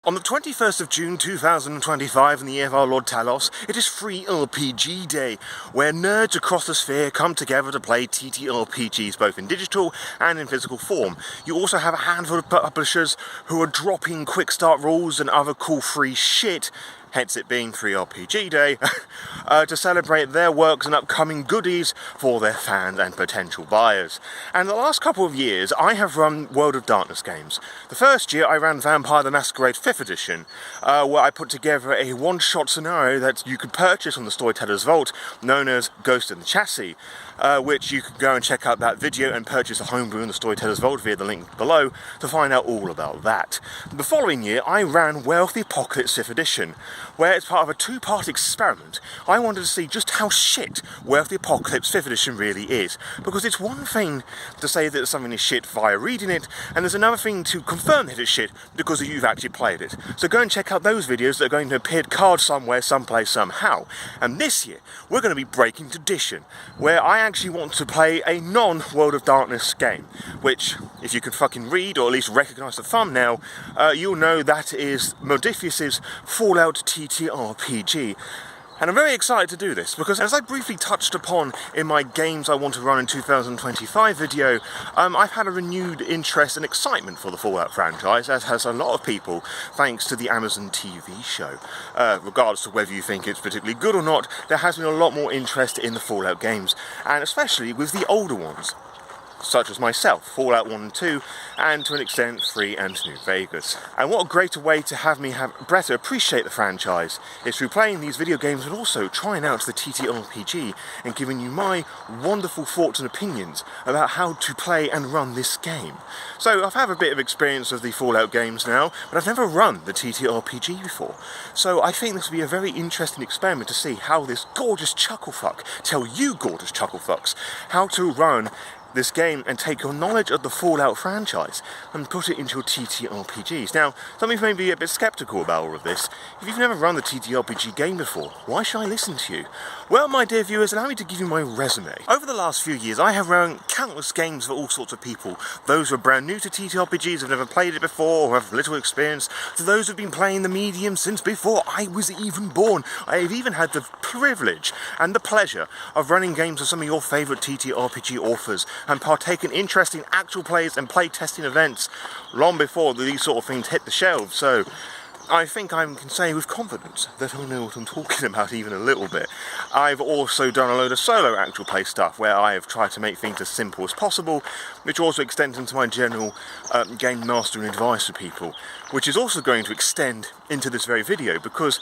On the 21st of June 2025, in the year of our Lord Talos, it is Free RPG Day, where nerds across the sphere come together to play TTRPGs both in digital and in physical form. You also have a handful of publishers who are dropping quick start rules and other cool free shit, hence it being Free RPG Day, to celebrate their works and upcoming goodies for their fans and potential buyers. And the last couple of years, I have run World of Darkness games. The first year, I ran Vampire the Masquerade 5th edition, where I put together a one-shot scenario that you could purchase on the Storyteller's Vault, known as Ghost in the Chassis, which you can go and check out that video and purchase a homebrew in the Storyteller's Vault via the link below to find out all about that. The following year, I ran Werewolf the Apocalyptic 5th edition, where as part of a two-part experiment, I wanted to see just how shit Werewolf the Apocalypse 5th edition really is. Because it's one thing to say that something is shit via reading it, and there's another thing to confirm that it's shit because you've actually played it. So go and check out those videos that are going to appear card somewhere, someplace, somehow. And this year, we're going to be breaking tradition, where I actually want to play a non-World of Darkness game, which, if you can fucking read, or at least recognise the thumbnail, you'll know that is Modiphius's Fallout TTRPG. And I'm very excited to do this, because as I briefly touched upon in my games I want to run in 2025 video, I've had a renewed interest and excitement for the Fallout franchise, as has a lot of people, thanks to the Amazon TV show. Regardless of whether you think it's particularly good or not, there has been a lot more interest in the Fallout games, and especially with the older ones, such as myself, Fallout 1 and 2, and to an extent 3 and New Vegas. And what a greater way to have me better appreciate the franchise is through playing these video games, but also trying out the TTRPG and giving you my wonderful thoughts and opinions about how to play and run this game. So I've had a bit of experience of the Fallout games now, but I've never run the TTRPG before. So I think this will be a very interesting experiment to see how this gorgeous chucklefuck tell you gorgeous chucklefucks how to run this game and take your knowledge of the Fallout franchise and put it into your TTRPGs. Now, some of you may be a bit sceptical about all of this. If you've never run the TTRPG game before, why should I listen to you? Well, my dear viewers, allow me to give you my resume. Over the last few years, I have run countless games for all sorts of people. Those who are brand new to TTRPGs, have never played it before, or have little experience, to those who have been playing the medium since before I was even born. I have even had the privilege and the pleasure of running games of some of your favourite TTRPG authors, and partake in interesting actual plays and play testing events long before these sort of things hit the shelves. So I think I can say with confidence that I know what I'm talking about even a little bit. I've also done a load of solo actual play stuff where I have tried to make things as simple as possible, which also extends into my general game mastering advice to people, which is also going to extend into this very video, because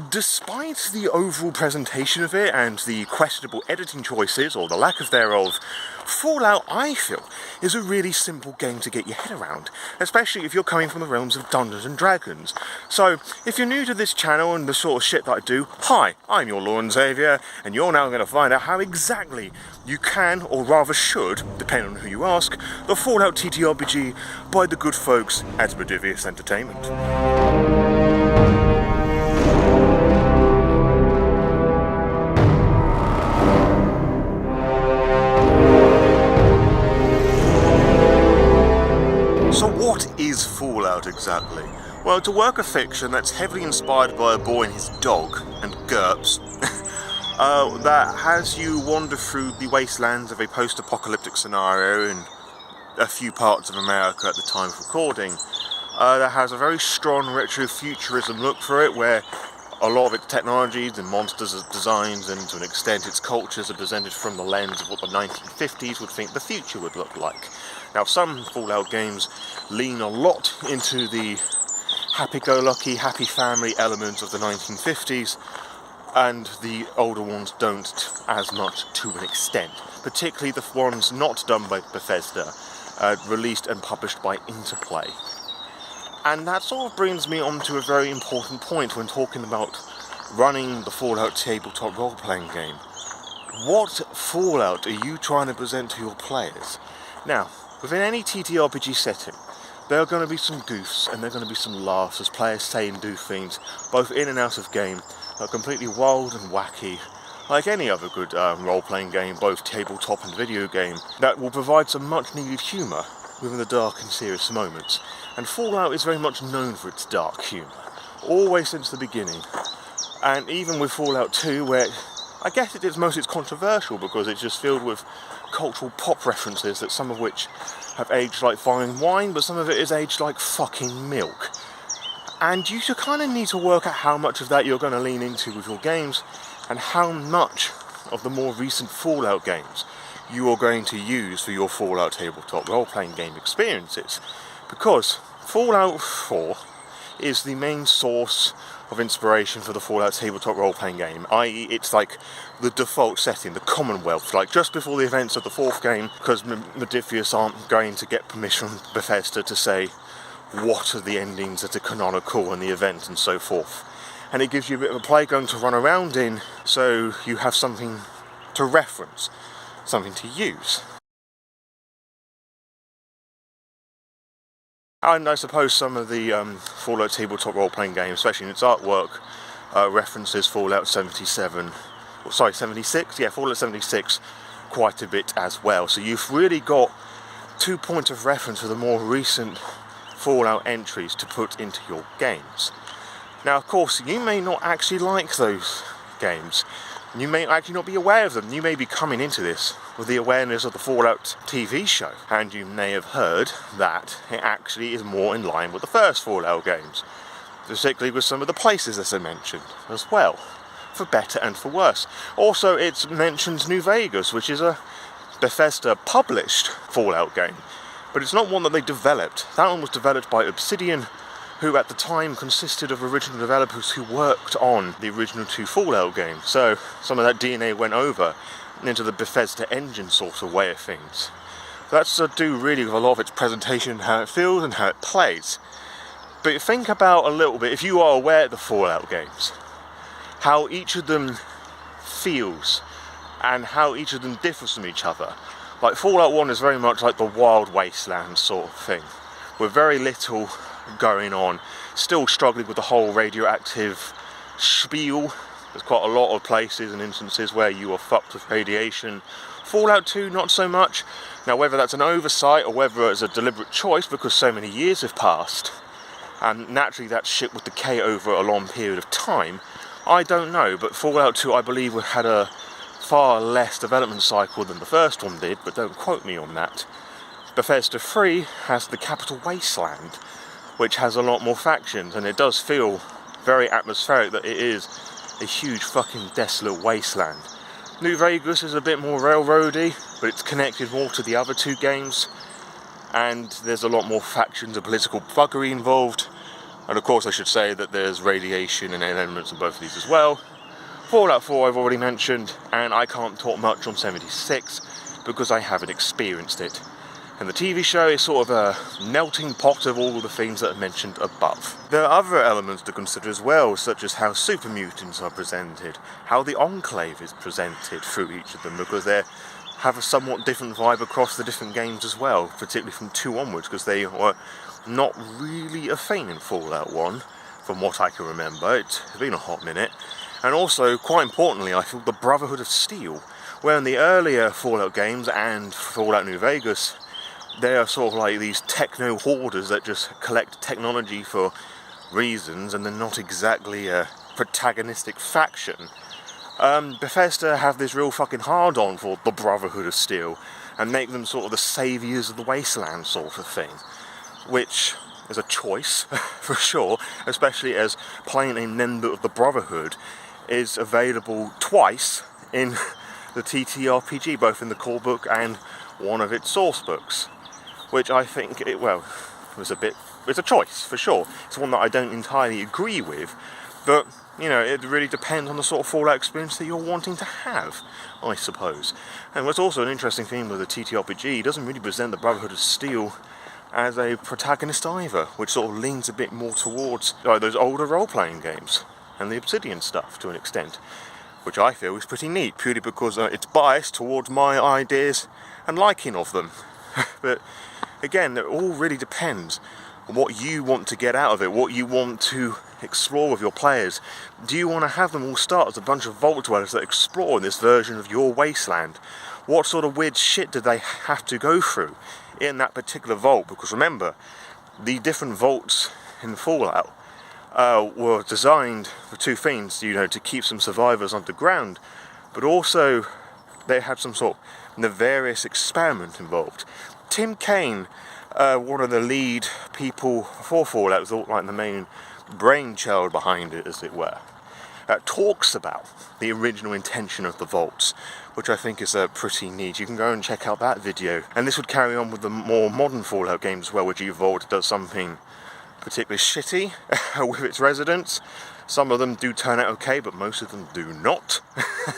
despite the overall presentation of it and the questionable editing choices, or the lack of thereof, Fallout, I feel, is a really simple game to get your head around, especially if you're coming from the realms of Dungeons and Dragons. So, if you're new to this channel and the sort of shit that I do, hi, I'm your Lore Saviour, and you're now going to find out how exactly you can, or rather should, depending on who you ask, the Fallout TTRPG by the good folks at Modiphius Entertainment. So what is Fallout exactly? Well, it's a work of fiction that's heavily inspired by a boy and his dog, and GURPS, that has you wander through the wastelands of a post-apocalyptic scenario in a few parts of America at the time of recording. That has a very strong retro-futurism look for it, where a lot of its technologies and monsters are designed, and to an extent its cultures are presented from the lens of what the 1950s would think the future would look like. Now, some Fallout games lean a lot into the happy-go-lucky, happy family elements of the 1950s, and the older ones don't as much to an extent, particularly the ones not done by Bethesda, released and published by Interplay. And that sort of brings me on to a very important point when talking about running the Fallout tabletop role-playing game. What Fallout are you trying to present to your players? Now, within any TTRPG setting, there are going to be some goofs and there are going to be some laughs as players say and do things, both in and out of game, that are completely wild and wacky, like any other good role-playing game, both tabletop and video game, that will provide some much-needed humour within the dark and serious moments. And Fallout is very much known for its dark humour, always since the beginning. And even with Fallout 2, where I guess it's mostly controversial because it's just filled with cultural pop references, that some of which have aged like fine wine, but some of it is aged like fucking milk. And you kind of need to work out how much of that you're going to lean into with your games, and how much of the more recent Fallout games you are going to use for your Fallout tabletop role-playing game experiences. Because Fallout 4 is the main source of inspiration for the Fallout tabletop role-playing game, i.e. it's like the default setting, the Commonwealth, like just before the events of the fourth game, because Modiphius aren't going to get permission from Bethesda to say what are the endings that are canonical and the event and so forth. And it gives you a bit of a playground to run around in, so you have something to reference, something to use. And I suppose some of the Fallout tabletop role-playing games, especially in its artwork, references Fallout 76, yeah, Fallout 76 quite a bit as well. So you've really got 2 points of reference for the more recent Fallout entries to put into your games. Now, of course, you may not actually like those games. You may actually not be aware of them. You may be coming into this with the awareness of the Fallout TV show, and you may have heard that it actually is more in line with the first Fallout games, particularly with some of the places that are mentioned as well, for better and for worse. Also, it mentions New Vegas, which is a Bethesda published Fallout game, but it's not one that they developed. That one was developed by Obsidian, who at the time consisted of original developers who worked on the original 2 Fallout games. So some of that DNA went over into the Bethesda engine sort of way of things. That's to do really with a lot of its presentation and how it feels and how it plays. But think about a little bit, if you are aware of the Fallout games, how each of them feels and how each of them differs from each other. Like Fallout 1 is very much like the wild wasteland sort of thing, with very little going on, still struggling with the whole radioactive spiel. There's quite a lot of places and instances where you are fucked with radiation. Fallout 2, not so much. Now, whether that's an oversight or whether it's a deliberate choice because so many years have passed, and naturally that shit would decay over a long period of time, I don't know. But Fallout 2, I believe, had a far less development cycle than the first one did, but don't quote me on that. Bethesda 3 has the capital wasteland, which has a lot more factions, and it does feel very atmospheric that it is a huge fucking desolate wasteland. New Vegas is a bit more railroady, but it's connected more to the other 2 games, and there's a lot more factions and political buggery involved. And of course I should say that there's radiation and elements in both of these as well. Fallout 4 I've already mentioned, and I can't talk much on 76 because I haven't experienced it. And the TV show is sort of a melting pot of all the things that are mentioned above. There are other elements to consider as well, such as how super mutants are presented, how the Enclave is presented through each of them, because they have a somewhat different vibe across the different games as well, particularly from 2 onwards, because they were not really a thing in Fallout 1, from what I can remember. It's been a hot minute. And also, quite importantly, I feel the Brotherhood of Steel, where in the earlier Fallout games and Fallout New Vegas, they are sort of like these techno hoarders that just collect technology for reasons, and they're not exactly a protagonistic faction. Bethesda have this real fucking hard-on for the Brotherhood of Steel, and make them sort of the saviours of the wasteland sort of thing, which is a choice, for sure, especially as playing a member of the Brotherhood is available twice in the TTRPG, both in the core book and one of its source books. Which I think, it's a choice, for sure. It's one that I don't entirely agree with, but, you know, it really depends on the sort of Fallout experience that you're wanting to have, I suppose. And what's also an interesting thing with the TTRPG, it doesn't really present the Brotherhood of Steel as a protagonist either, which sort of leans a bit more towards those older role-playing games, and the Obsidian stuff, to an extent, which I feel is pretty neat, purely because it's biased towards my ideas and liking of them. But again, it all really depends on what you want to get out of it, what you want to explore with your players. Do you want to have them all start as a bunch of vault dwellers that explore in this version of your wasteland? what sort of weird shit did they have to go through in that particular vault? Because remember, the different vaults in Fallout were designed for two things, you know, to keep some survivors underground, but also they had some sort of nefarious experiment involved. Tim Kaine, one of the lead people for Fallout, was like the main brainchild behind it, as it were, talks about the original intention of the vaults, which I think is pretty neat. You can go and check out that video. And this would carry on with the more modern Fallout games as well, where G-Vault does something particularly shitty with its residents. Some of them do turn out okay, but most of them do not.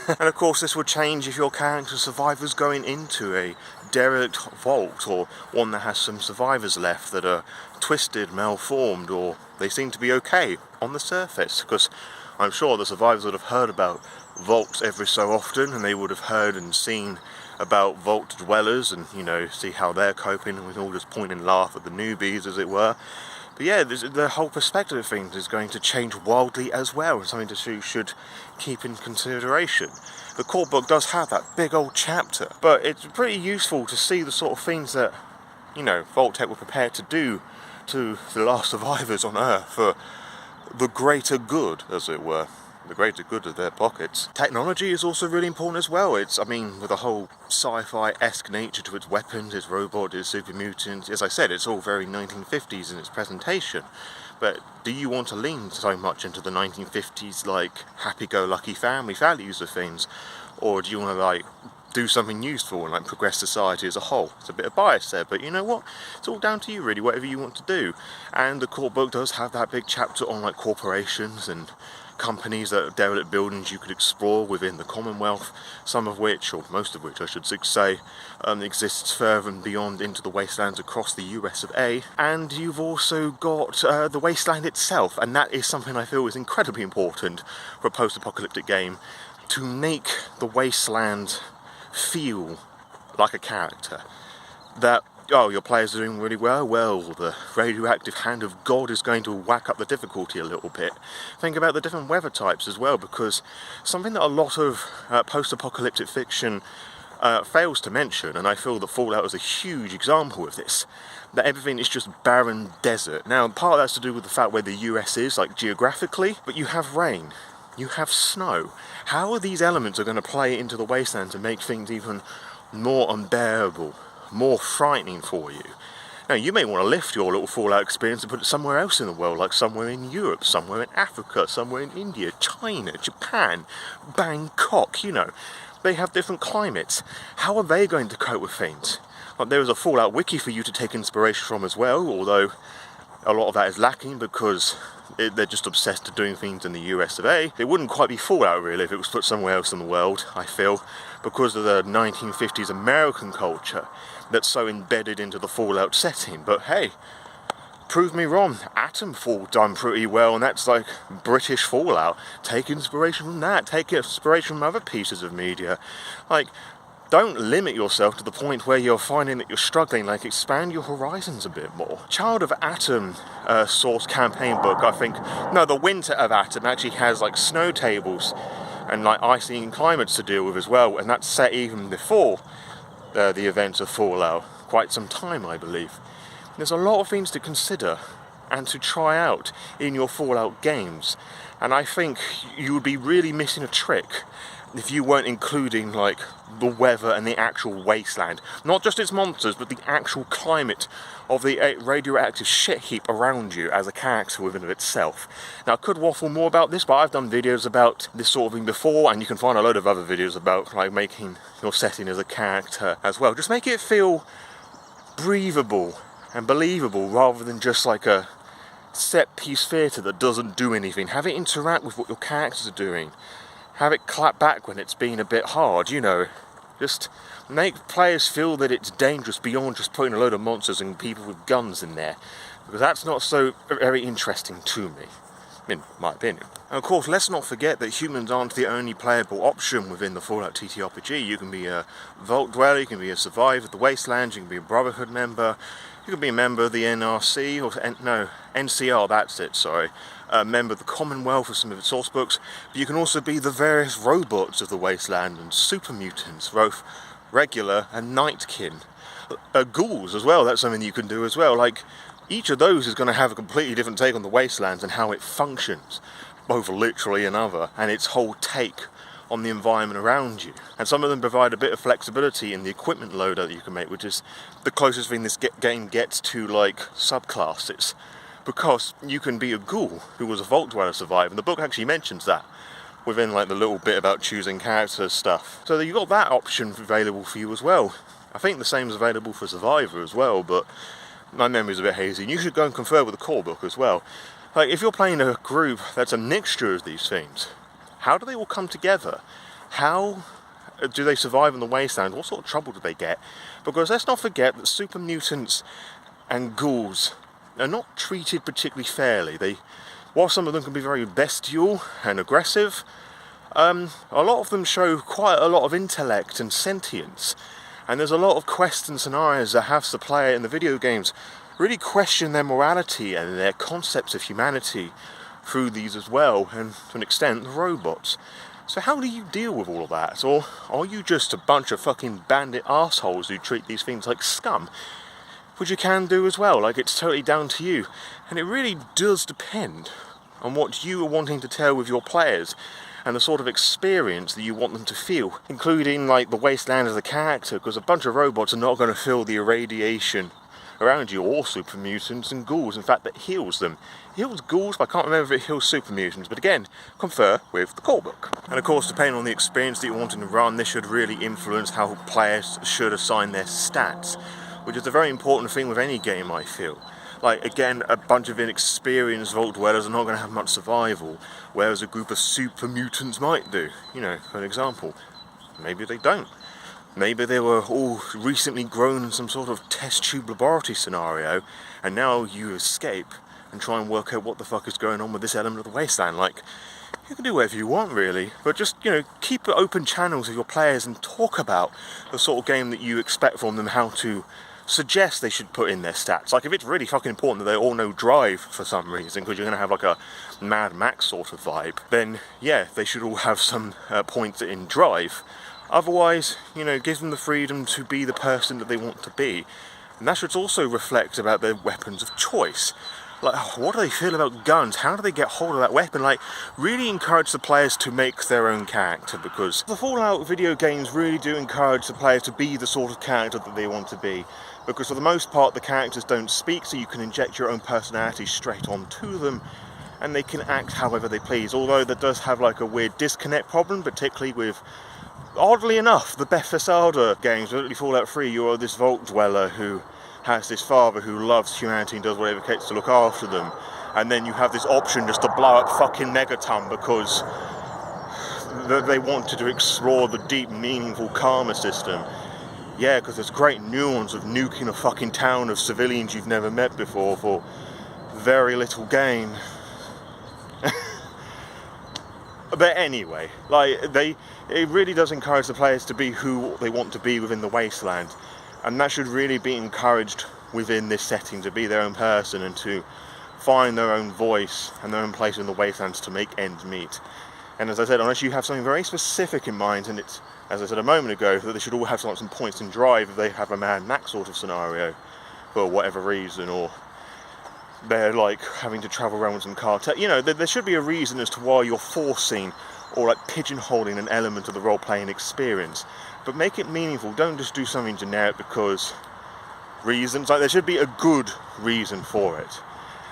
And of course this would change if your character survivors going into a derelict vault, or one that has some survivors left that are twisted, malformed, or they seem to be okay on the surface, because I'm sure the survivors would have heard about vaults every so often, and they would have heard and seen about vault dwellers, and, you know, see how they're coping, and we can all just point and laugh at the newbies, as it were. But yeah, the whole perspective of things is going to change wildly as well, and something that you should keep in consideration. The core book does have that big old chapter, but it's pretty useful to see the sort of things that, you know, Vault-Tec were prepared to do to the last survivors on Earth for the greater good, as it were. The greater good of their pockets. Technology is also really important as well. It's, I mean, with a whole sci-fi-esque nature to its weapons, its robots, its super mutants. As I said, it's all very 1950s in its presentation. But do you want to lean so much into the 1950s, like, happy-go-lucky family values of things? Or do you want to, like, do something useful and, like, progress society as a whole? It's a bit of bias there, but you know what? It's all down to you, really, whatever you want to do. And the core book does have that big chapter on, like, corporations and companies that are derelict buildings you could explore within the Commonwealth, some of which, or most of which I should say, exists further and beyond into the wastelands across the US of A. And you've also got the wasteland itself, and that is something I feel is incredibly important for a post-apocalyptic game, to make the wasteland feel like a character. That, oh, your players are doing really well, the radioactive hand of God is going to whack up the difficulty a little bit. Think about the different weather types as well, because something that a lot of post-apocalyptic fiction fails to mention, and I feel that Fallout is a huge example of this, that everything is just barren desert. Now, part of that's to do with the fact where the US is, like, geographically, but you have rain, you have snow. How are these elements going to play into the wasteland to make things even more unbearable, more frightening for you? Now, you may want to lift your little Fallout experience and put it somewhere else in the world, like somewhere in Europe, somewhere in Africa, somewhere in India, China, Japan, Bangkok, you know. They have different climates. How are they going to cope with things? Like, there is a Fallout wiki for you to take inspiration from as well, although a lot of that is lacking because they're just obsessed with doing things in the US of A. It wouldn't quite be Fallout, really, if it was put somewhere else in the world, I feel, because of the 1950s American culture that's so embedded into the Fallout setting. But hey, prove me wrong, Atomfall done pretty well, and that's like British Fallout. Take inspiration from that, take inspiration from other pieces of media. Like, don't limit yourself to the point where you're finding that you're struggling, like, expand your horizons a bit more. Child of Atom source campaign book, I think, no, the Winter of Atom actually has, like, snow tables and, like, icy climates to deal with as well, and that's set even before the events of Fallout, quite some time, I believe. There's a lot of things to consider and to try out in your Fallout games, and I think you would be really missing a trick if you weren't including, like, the weather and the actual wasteland. Not just its monsters, but the actual climate of the radioactive shit heap around you as a character within of itself. Now, I could waffle more about this, but I've done videos about this sort of thing before, and you can find a load of other videos about, like, making your setting as a character as well. Just make it feel breathable and believable, rather than just like a set-piece theatre that doesn't do anything. Have it interact with what your characters are doing. Have it clap back when it's been a bit hard, you know. Just make players feel that it's dangerous beyond just putting a load of monsters and people with guns in there. Because that's not so very interesting to me, in my opinion. And of course, let's not forget that humans aren't the only playable option within the Fallout TTRPG. You can be a Vault Dweller, you can be a Survivor of the Wasteland, you can be a Brotherhood member, you can be a member of the NRC, or NCR, that's it, sorry. A member of the Commonwealth with some of its source books, but you can also be the various robots of the Wasteland and super mutants, both regular, and nightkin. Ghouls as well, that's something you can do as well. Like, each of those is going to have a completely different take on the wastelands and how it functions, both literally and other, and its whole take on the environment around you. And some of them provide a bit of flexibility in the equipment loader that you can make, which is the closest thing this game gets to like subclasses, because you can be a ghoul who was a vault dweller survivor, and the book actually mentions that within like the little bit about choosing characters stuff. So you've got that option available for you as well. I think the same is available for survivor as well, but my memory's a bit hazy, and you should go and confer with the core book as well. Like, if you're playing a group that's a mixture of these things, how do they all come together? How do they survive in the wasteland? What sort of trouble do they get? Because let's not forget that super mutants and ghouls are not treated particularly fairly. While some of them can be very bestial and aggressive, a lot of them show quite a lot of intellect and sentience. And there's a lot of quests and scenarios that have the player in the video games really question their morality and their concepts of humanity through these as well, and to an extent the robots. So how do you deal with all of that? Or are you just a bunch of fucking bandit assholes who treat these things like scum? Which you can do as well, like, it's totally down to you. And it really does depend on what you are wanting to tell with your players and the sort of experience that you want them to feel, including like the wasteland as a character, because a bunch of robots are not going to feel the irradiation around you, or super mutants and ghouls. In fact, that heals them. It heals ghouls, but I can't remember if it heals super mutants. But again, confer with the core book. And of course, depending on the experience that you're wanting to run, this should really influence how players should assign their stats, which is a very important thing with any game, I feel. Like, again, a bunch of inexperienced vault dwellers are not going to have much survival, whereas a group of super mutants might do. You know, for an example. Maybe they don't. Maybe they were all recently grown in some sort of test tube laboratory scenario, and now you escape and try and work out what the fuck is going on with this element of the wasteland. Like, you can do whatever you want, really, but just, you know, keep open channels with your players and talk about the sort of game that you expect from them, how to suggest they should put in their stats. Like, if it's really fucking important that they all know drive for some reason, because you're going to have like a Mad Max sort of vibe, then yeah, they should all have some points in drive. Otherwise, you know, give them the freedom to be the person that they want to be. And that should also reflect about their weapons of choice. Like, what do they feel about guns? How do they get hold of that weapon? Like, really encourage the players to make their own character, because the Fallout video games really do encourage the players to be the sort of character that they want to be. Because for the most part, the characters don't speak, so you can inject your own personality straight onto them, and they can act however they please. Although that does have like a weird disconnect problem, particularly with, oddly enough, the Bethesda games, particularly Fallout 3, you are this vault dweller who has this father who loves humanity and does whatever it takes to look after them, and then you have this option just to blow up fucking Megaton because they wanted to explore the deep, meaningful karma system. Yeah, because there's great nuance of nuking a fucking town of civilians you've never met before for very little gain. But anyway, like, it really does encourage the players to be who they want to be within the wasteland, and that should really be encouraged within this setting, to be their own person and to find their own voice and their own place in the wastelands to make ends meet. And as I said, unless you have something very specific in mind, and it's, as I said a moment ago, that they should all have some points in drive if they have a Mad Max sort of scenario for whatever reason, or they're like having to travel around with some cartel. You know, there should be a reason as to why you're forcing or like pigeonholing an element of the role-playing experience. But make it meaningful. Don't just do something generic because reasons. Like, there should be a good reason for it.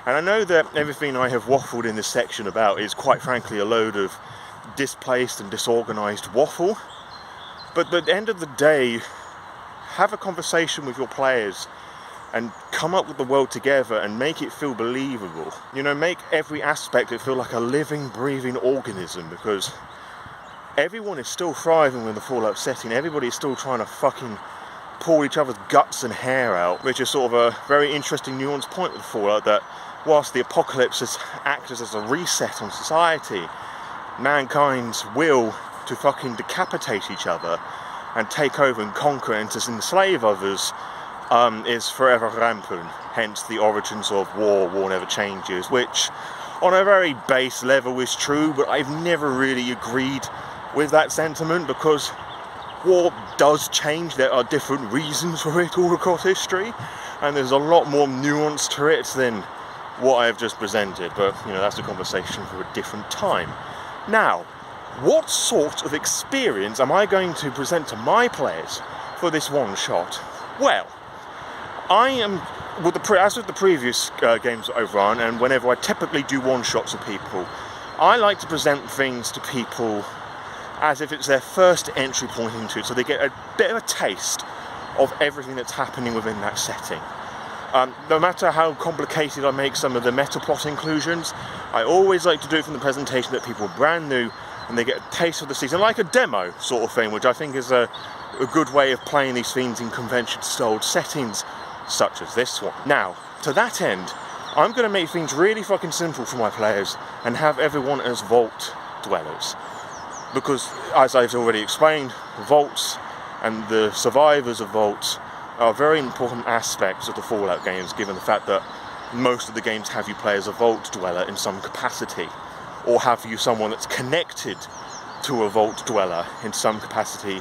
And I know that everything I have waffled in this section about is quite frankly a load of displaced and disorganised waffle. But at the end of the day, have a conversation with your players and come up with the world together and make it feel believable. You know, make every aspect of it feel like a living, breathing organism, because everyone is still thriving in the Fallout setting. Everybody is still trying to fucking pull each other's guts and hair out, which is sort of a very interesting nuanced point with Fallout, that whilst the apocalypse has acted as a reset on society, mankind's will to fucking decapitate each other and take over and conquer and to enslave others is forever rampant. Hence the origins of war never changes, which on a very base level is true, but I've never really agreed with that sentiment, because war does change. There are different reasons for it all across history, and there's a lot more nuance to it than what I have just presented, but you know, that's a conversation for a different time. Now, what sort of experience am I going to present to my players for this one shot? Well, I am, as with the previous games that I've run, and whenever I typically do one shots of people, I like to present things to people as if it's their first entry point into it, so they get a bit of a taste of everything that's happening within that setting. No matter how complicated I make some of the meta plot inclusions, I always like to do it from the presentation that people are brand new and they get a taste of the season, like a demo sort of thing, which I think is a good way of playing these themes in convention-styled settings such as this one. Now, to that end, I'm going to make things really fucking simple for my players and have everyone as vault dwellers. Because, as I've already explained, vaults and the survivors of vaults are very important aspects of the Fallout games, given the fact that most of the games have you play as a vault dweller in some capacity, or have you someone that's connected to a vault dweller in some capacity.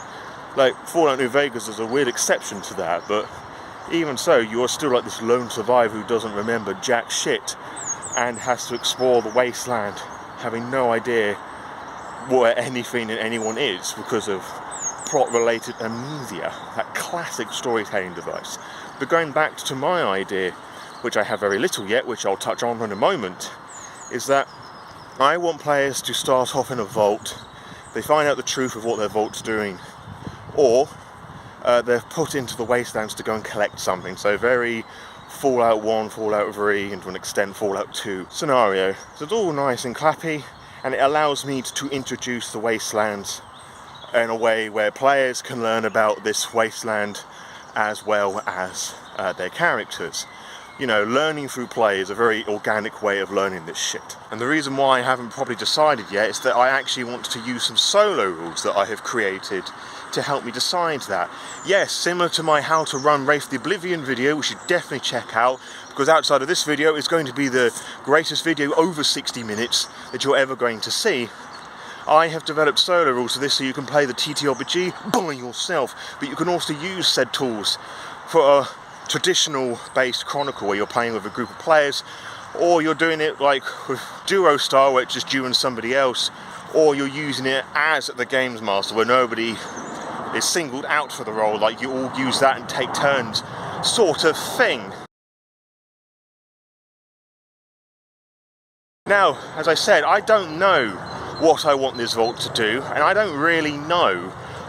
Like Fallout New Vegas is a weird exception to that, but even so, you're still like this lone survivor who doesn't remember jack shit and has to explore the wasteland, having no idea where anything and anyone is because of plot-related amnesia, that classic storytelling device. But going back to my idea, which I have very little yet, which I'll touch on in a moment, is that I want players to start off in a vault, they find out the truth of what their vault's doing, or they're put into the wastelands to go and collect something. So very Fallout 1, Fallout 3, and to an extent Fallout 2 scenario. So it's all nice and clappy, and it allows me to introduce the wastelands in a way where players can learn about this wasteland as well as their characters. You know, learning through play is a very organic way of learning this shit. And the reason why I haven't probably decided yet is that I actually want to use some solo rules that I have created to help me decide that. Yes, similar to my How to Run Wraith the Oblivion video, which you should definitely check out, because outside of this video, it's going to be the greatest video over 60 minutes that you're ever going to see. I have developed solo rules for this so you can play the TTRPG by yourself, but you can also use said tools for a traditional based chronicle where you're playing with a group of players, or you're doing it like with duo style where it's just you and somebody else, or you're using it as the games master where nobody is singled out for the role, like you all use that and take turns sort of thing. Now, as I said, I don't know what I want this vault to do, and I don't really know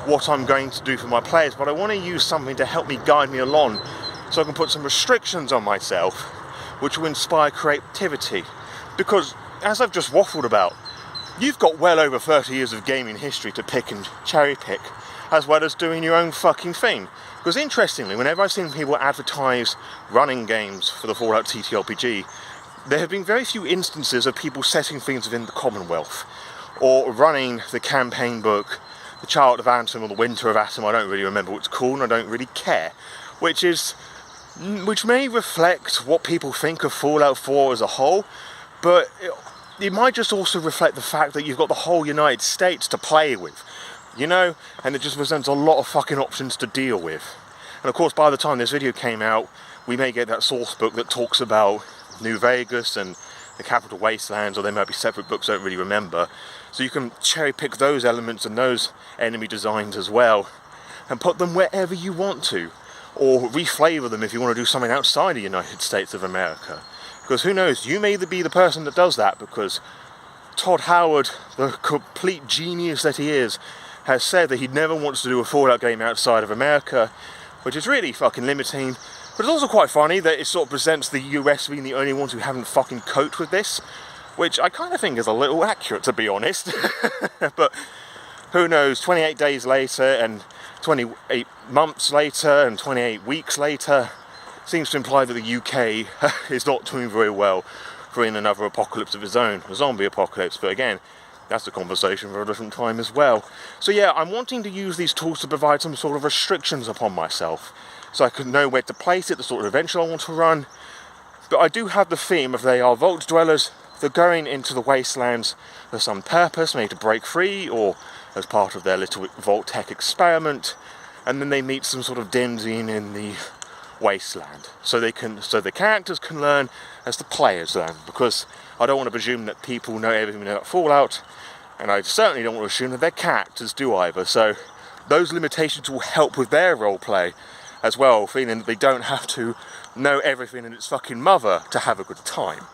what I'm going to do for my players, but I want to use something to help me guide me along so I can put some restrictions on myself which will inspire creativity. Because, as I've just waffled about, you've got well over 30 years of gaming history to pick and cherry pick, as well as doing your own fucking thing. Because interestingly, whenever I've seen people advertise running games for the Fallout TTRPG, there have been very few instances of people setting things within the Commonwealth, or running the campaign book, The Child of Atom or The Winter of Atom, I don't really remember what it's called, and I don't really care, which may reflect what people think of Fallout 4 as a whole, but it might just also reflect the fact that you've got the whole United States to play with, you know, and it just presents a lot of fucking options to deal with. And of course, by the time this video came out, we may get that source book that talks about New Vegas and the Capital Wastelands, or there might be separate books I don't really remember, so you can cherry pick those elements and those enemy designs as well and put them wherever you want to, or reflavor them if you want to do something outside the United States of America, because who knows, you may be the person that does that, because Todd Howard, the complete genius that he is, has said that he never wants to do a Fallout game outside of America, which is really fucking limiting. But it's also quite funny that it sort of presents the US being the only ones who haven't fucking coped with this, which I kind of think is a little accurate, to be honest. But who knows, 28 days later and 28 months later and 28 weeks later seems to imply that the UK is not doing very well for in another apocalypse of its own, a zombie apocalypse. But again, that's a conversation for a different time as well. So yeah, I'm wanting to use these tools to provide some sort of restrictions upon myself, so I can know where to place it, the sort of adventure I want to run. But I do have the theme of they are vault dwellers, they're going into the wastelands for some purpose, maybe to break free, or as part of their little vault tech experiment, and then they meet some sort of denizen in the wasteland, so the characters can learn as the players learn, because I don't want to presume that people know everything about Fallout, and I certainly don't want to assume that their characters do either, so those limitations will help with their roleplay as well, feeling that they don't have to know everything and its fucking mother to have a good time.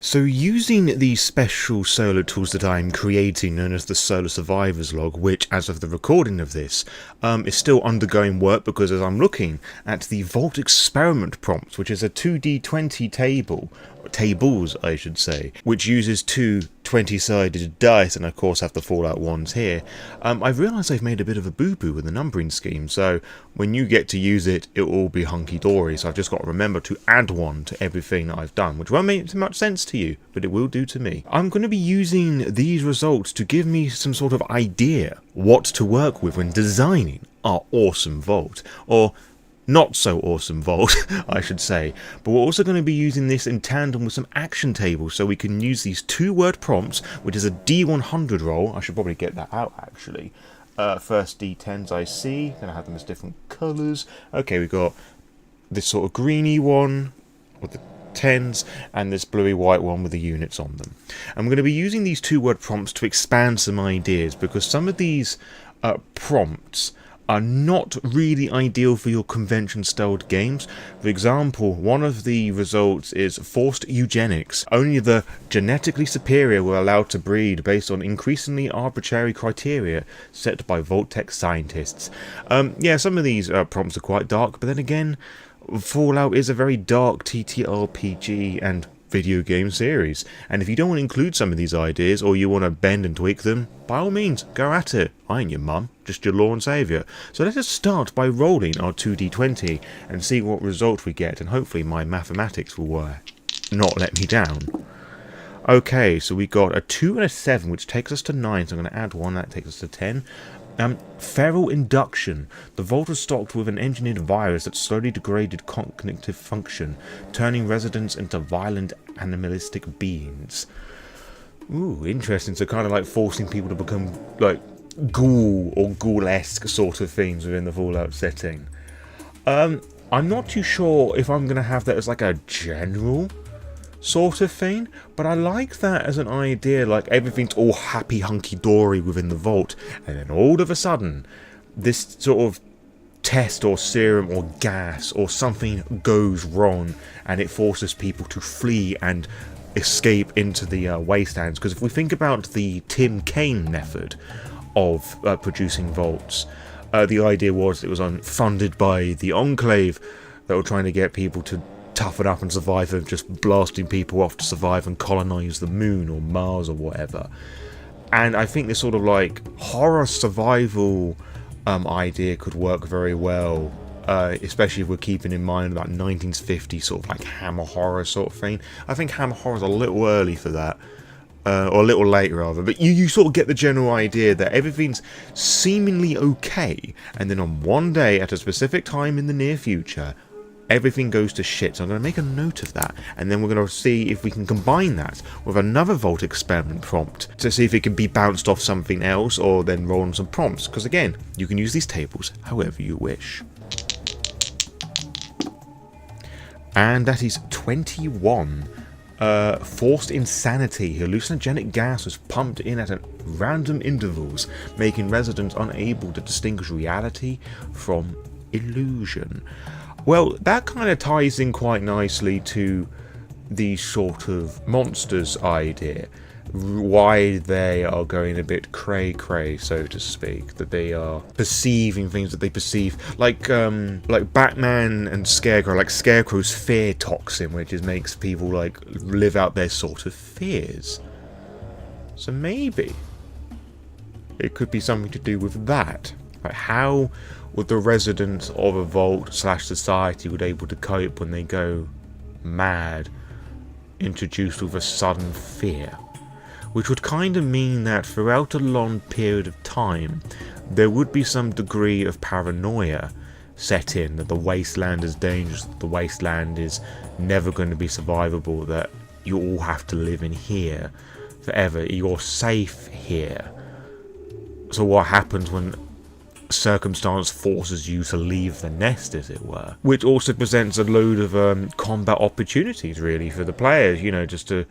So using the special solo tools that I'm creating, known as the Solo Survivors log, which as of the recording of this is still undergoing work, because as I'm looking at the Vault Experiment prompt, which is a 2d20 tables I should say, which uses two 20-sided dice, and of course have the Fallout ones here, I've realised I've made a bit of a boo-boo with the numbering scheme, so when you get to use it, it will all be hunky-dory, so I've just got to remember to add one to everything that I've done, which won't make much sense to you, but it will do to me. I'm going to be using these results to give me some sort of idea what to work with when designing our awesome vault, or not so awesome vault, I should say. But we're also going to be using this in tandem with some action tables, so we can use these 2-word prompts, which is a D100 roll. I should probably get that out actually. First D10s I see, going to have them as different colours. Okay, we've got this sort of greeny one with the 10s, and this bluey white one with the units on them. I'm going to be using these 2-word prompts to expand some ideas, because some of these prompts are not really ideal for your convention-styled games. For example, one of the results is forced eugenics. Only the genetically superior were allowed to breed based on increasingly arbitrary criteria set by Vault-Tec scientists. Yeah, some of these prompts are quite dark, but then again, Fallout is a very dark TTRPG and video game series, and if you don't want to include some of these ideas, or you want to bend and tweak them, by all means, go at it. I ain't your mum, just your Lore Saviour. So let us start by rolling our 2d20 and see what result we get, and hopefully my mathematics will not let me down. Okay, so we got a 2 and a 7, which takes us to 9, so I'm going to add 1, that takes us to 10. Feral induction. The vault was stocked with an engineered virus that slowly degraded cognitive function, turning residents into violent animalistic beings. Ooh, interesting. So kind of like forcing people to become like ghoul or ghoul-esque sort of things within the Fallout setting. I'm not too sure if I'm going to have that as like a general sort of thing, but I like that as an idea, like everything's all happy hunky-dory within the vault, and then all of a sudden this sort of test or serum or gas or something goes wrong, and it forces people to flee and escape into the wastelands. Because if we think about the Tim Kaine method of producing vaults, the idea was it was funded by the Enclave that were trying to get people to toughen up and survive, and just blasting people off to survive and colonize the moon or Mars or whatever. And I think this sort of like horror survival idea could work very well, especially if we're keeping in mind that 1950s sort of like Hammer horror sort of thing. I think Hammer horror's a little early for that, or a little late rather, but you sort of get the general idea that everything's seemingly okay, and then on one day at a specific time in the near future, everything goes to shit. So I'm going to make a note of that, and then we're going to see if we can combine that with another Vault experiment prompt to see if it can be bounced off something else, or then roll on some prompts, because again, you can use these tables however you wish. And that is 21. Forced insanity. Hallucinogenic gas was pumped in at random intervals, making residents unable to distinguish reality from illusion. Well, that kind of ties in quite nicely to the sort of monsters idea. Why they are going a bit cray-cray, so to speak. That they are perceiving things that they perceive. Like Batman and Scarecrow. Like Scarecrow's fear toxin, which makes people like live out their sort of fears. So maybe it could be something to do with that. Like how would the residents of a vault / society would able to cope when they go mad, introduced with a sudden fear? Which would kind of mean that throughout a long period of time, there would be some degree of paranoia set in, that the wasteland is dangerous, that the wasteland is never going to be survivable, that you all have to live in here forever, you're safe here. So what happens when circumstance forces you to leave the nest, as it were? Which also presents a load of combat opportunities, really, for the players, you know, just to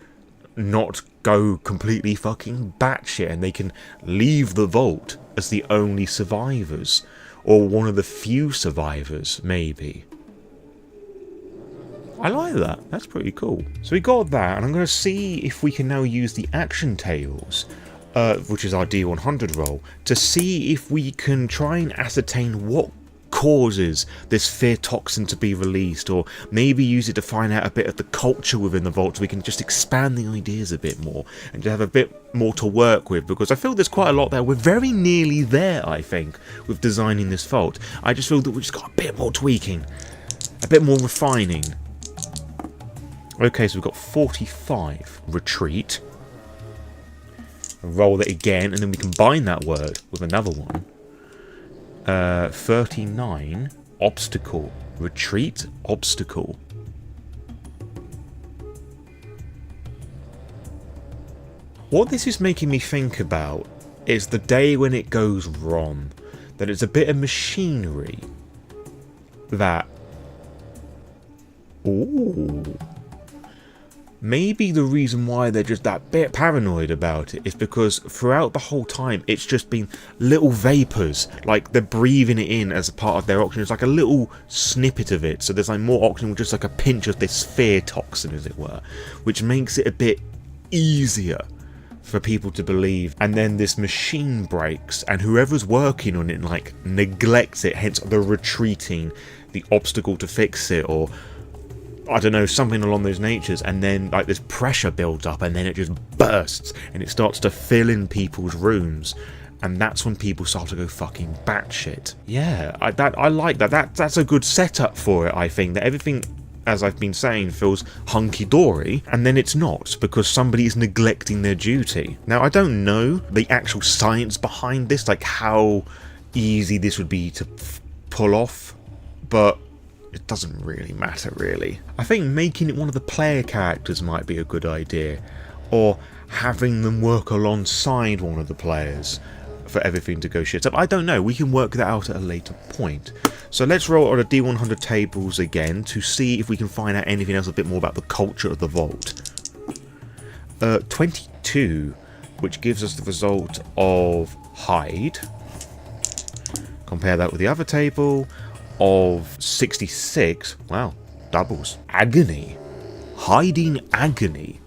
not go completely fucking batshit, and they can leave the vault as the only survivors, or one of the few survivors, maybe. I like that. That's pretty cool. So we got that, and I'm going to see if we can now use the action tables, which is our D100 roll, to see if we can try and ascertain what causes this fear toxin to be released, or maybe use it to find out a bit of the culture within the vault, so we can just expand the ideas a bit more and to have a bit more to work with, because I feel there's quite a lot there. We're very nearly there, I think, with designing this vault. I just feel that we've just got a bit more tweaking, a bit more refining. Okay, so we've got 45 retreat. Roll it again, and then we combine that word with another one. 39 obstacle. Retreat obstacle. What this is making me think about is the day when it goes wrong. That it's a bit of machinery that... Ooh... Maybe the reason why they're just that bit paranoid about it is because throughout the whole time it's just been little vapours, like they're breathing it in as a part of their oxygen. It's like a little snippet of it, so there's like more oxygen with just like a pinch of this fear toxin, as it were, which makes it a bit easier for people to believe. And then this machine breaks, and whoever's working on it like neglects it, hence the retreating, the obstacle to fix it, or I don't know, something along those natures, and then like this pressure builds up, and then it just bursts, and it starts to fill in people's rooms, and that's when people start to go fucking batshit. Yeah, I like that. That's a good setup for it. I think that everything, as I've been saying, feels hunky-dory, and then it's not, because somebody is neglecting their duty. Now, I don't know the actual science behind this, like how easy this would be to pull off, but it doesn't really matter, really. I think making it one of the player characters might be a good idea, or having them work alongside one of the players for everything to go shit up. I don't know, we can work that out at a later point. So let's roll on a D100 tables again to see if we can find out anything else a bit more about the culture of the vault. 22, which gives us the result of hide. Compare that with the other table of 66. Wow, doubles. Agony. Hiding agony.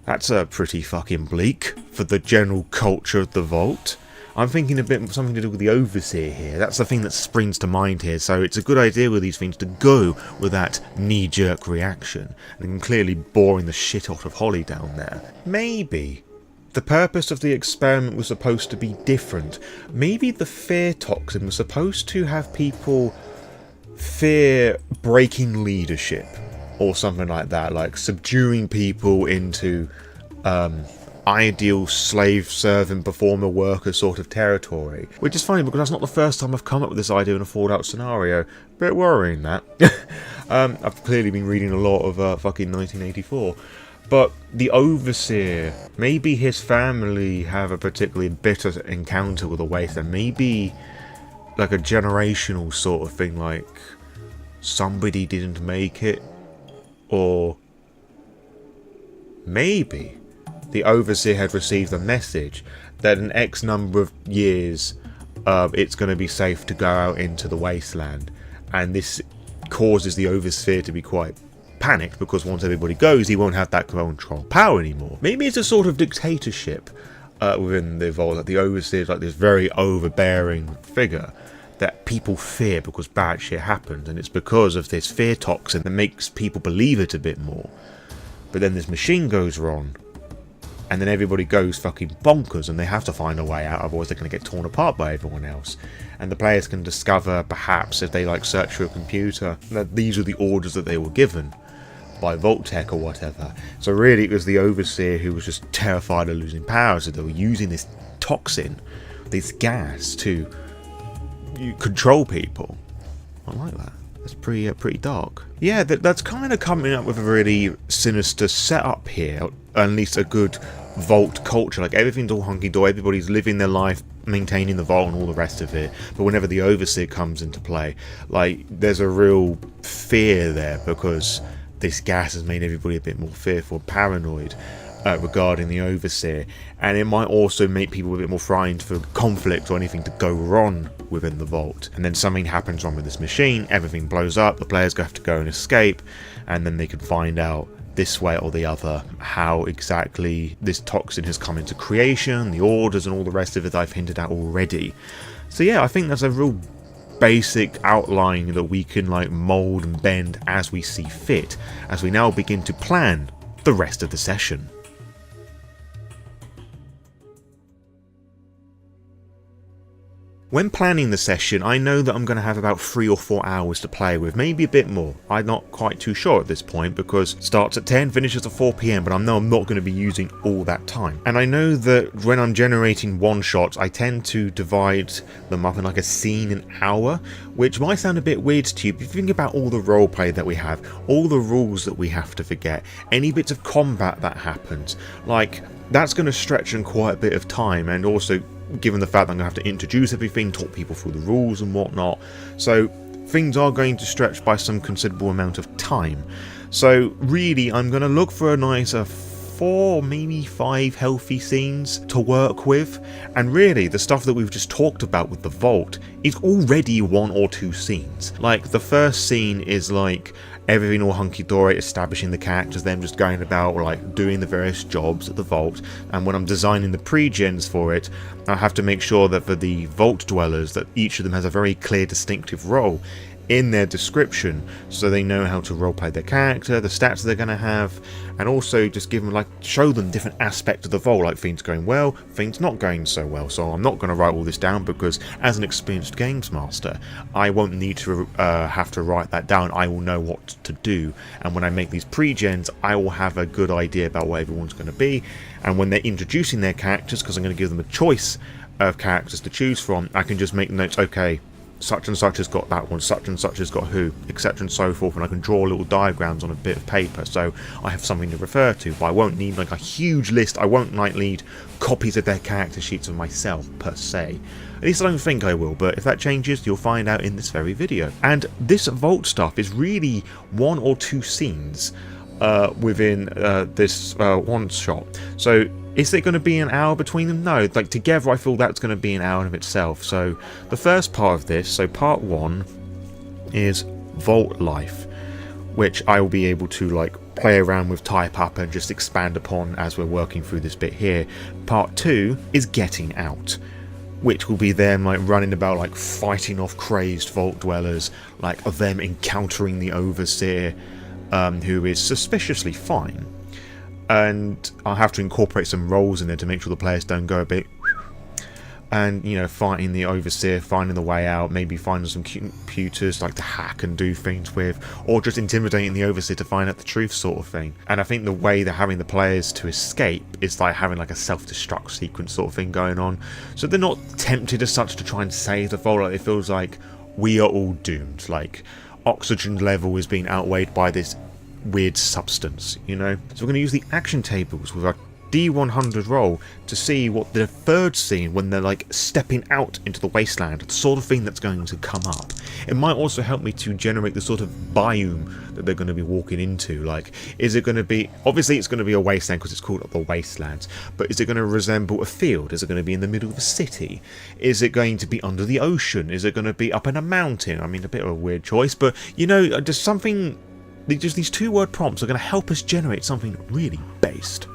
That's pretty fucking bleak for the general culture of the vault. I'm thinking a bit something to do with the overseer here. That's the thing that springs to mind here, so it's a good idea with these things to go with that knee-jerk reaction. And I'm clearly boring the shit out of Holly down there. Maybe the purpose of the experiment was supposed to be different. Maybe the fear toxin was supposed to have people fear breaking leadership, or something like that, like subduing people into ideal slave servant performer worker sort of territory. Which is funny because that's not the first time I've come up with this idea in a Fallout scenario. Bit worrying, that. I've clearly been reading a lot of fucking 1984. But the overseer, maybe his family have a particularly bitter encounter with the wasteland. Maybe like a generational sort of thing, like somebody didn't make it, or maybe the overseer had received a message that in X number of years it's going to be safe to go out into the wasteland, and this causes the overseer to be quite panicked because once everybody goes, he won't have that control power anymore. Maybe it's a sort of dictatorship within the vault, that the overseer is like this very overbearing figure that people fear because bad shit happens, and it's because of this fear toxin that makes people believe it a bit more. But then this machine goes wrong, and then everybody goes fucking bonkers, and they have to find a way out, otherwise they're going to get torn apart by everyone else. And the players can discover, perhaps, if they like search through a computer, that these are the orders that they were given by Vault Tech or whatever. So really it was the overseer who was just terrified of losing power, so they were using this toxin, this gas, to control people. I like that. That's pretty dark. Yeah, that's kind of coming up with a really sinister setup here. At least a good vault culture. Like, everything's all hunky-dory, everybody's living their life, maintaining the vault and all the rest of it. But whenever the overseer comes into play, like, there's a real fear there, because this gas has made everybody a bit more fearful, paranoid regarding the overseer, and it might also make people a bit more frightened for conflict or anything to go wrong within the vault. And then something happens wrong with this machine, everything blows up, the players have to go and escape, and then they can find out this way or the other how exactly this toxin has come into creation, the orders and all the rest of it I've hinted at already. So yeah, I think that's a real basic outline that we can like mold and bend as we see fit, as we now begin to plan the rest of the session. When planning the session, I know that I'm going to have about 3 or 4 hours to play with, maybe a bit more. I'm not quite too sure at this point, because it starts at 10, finishes at 4 PM, but I know I'm not going to be using all that time. And I know that when I'm generating one-shots, I tend to divide them up in like a scene an hour, which might sound a bit weird to you, but if you think about all the roleplay that we have, all the rules that we have to forget, any bits of combat that happens, like, that's going to stretch in quite a bit of time, and also given the fact that I'm going to have to introduce everything, talk people through the rules and whatnot, so things are going to stretch by some considerable amount of time. So really, I'm going to look for a nicer 4, maybe 5 healthy scenes to work with, and really the stuff that we've just talked about with the vault is already 1 or 2 scenes. Like, the first scene is like everything all hunky-dory, establishing the characters, them just going about like doing the various jobs at the vault, and when I'm designing the pregens for it, I have to make sure that for the vault dwellers that each of them has a very clear distinctive role in their description, so they know how to roleplay their character, the stats they're going to have, and also just give them, like, show them different aspects of the vault, like things going well, things not going so well. So I'm not going to write all this down, because as an experienced games master, I won't need to have to write that down. I will know what to do, and when I make these pre-gens, I will have a good idea about what everyone's going to be, and when they're introducing their characters, because I'm going to give them a choice of characters to choose from, I can just make notes, okay, such and such has got that one, such and such has got who, etc. and so forth, and I can draw little diagrams on a bit of paper, so I have something to refer to, but I won't need like a huge list. I won't like need copies of their character sheets of myself, per se. At least I don't think I will, but if that changes, you'll find out in this very video. And this vault stuff is really 1 or 2 scenes within this one shot. So is it going to be an hour between them? No, like together I feel that's going to be an hour in of itself. So the first part of this, so part 1 is Vault Life, which I will be able to like play around with, type up and just expand upon as we're working through this bit here. Part 2 is Getting Out, which will be them like running about, like fighting off crazed vault dwellers, like of them encountering the overseer, who is suspiciously fine. And I'll have to incorporate some roles in there to make sure the players don't go a bit, and you know, fighting the overseer, finding the way out, maybe finding some computers like to hack and do things with, or just intimidating the overseer to find out the truth, sort of thing. And I think the way they're having the players to escape is like having like a self-destruct sequence sort of thing going on, so they're not tempted as such to try and save the vault. Like, it feels like we are all doomed, like oxygen level is being outweighed by this weird substance, you know. So we're going to use the action tables with our D100 roll to see what the third scene, when they're like stepping out into the wasteland, the sort of thing that's going to come up. It might also help me to generate the sort of biome that they're going to be walking into. Like, is it going to be, obviously it's going to be a wasteland because it's called the Wastelands, but is it going to resemble a field? Is it going to be in the middle of a city? Is it going to be under the ocean? Is it going to be up in a mountain? I mean, a bit of a weird choice, but you know, just something. Just these 2-word prompts are going to help us generate something really based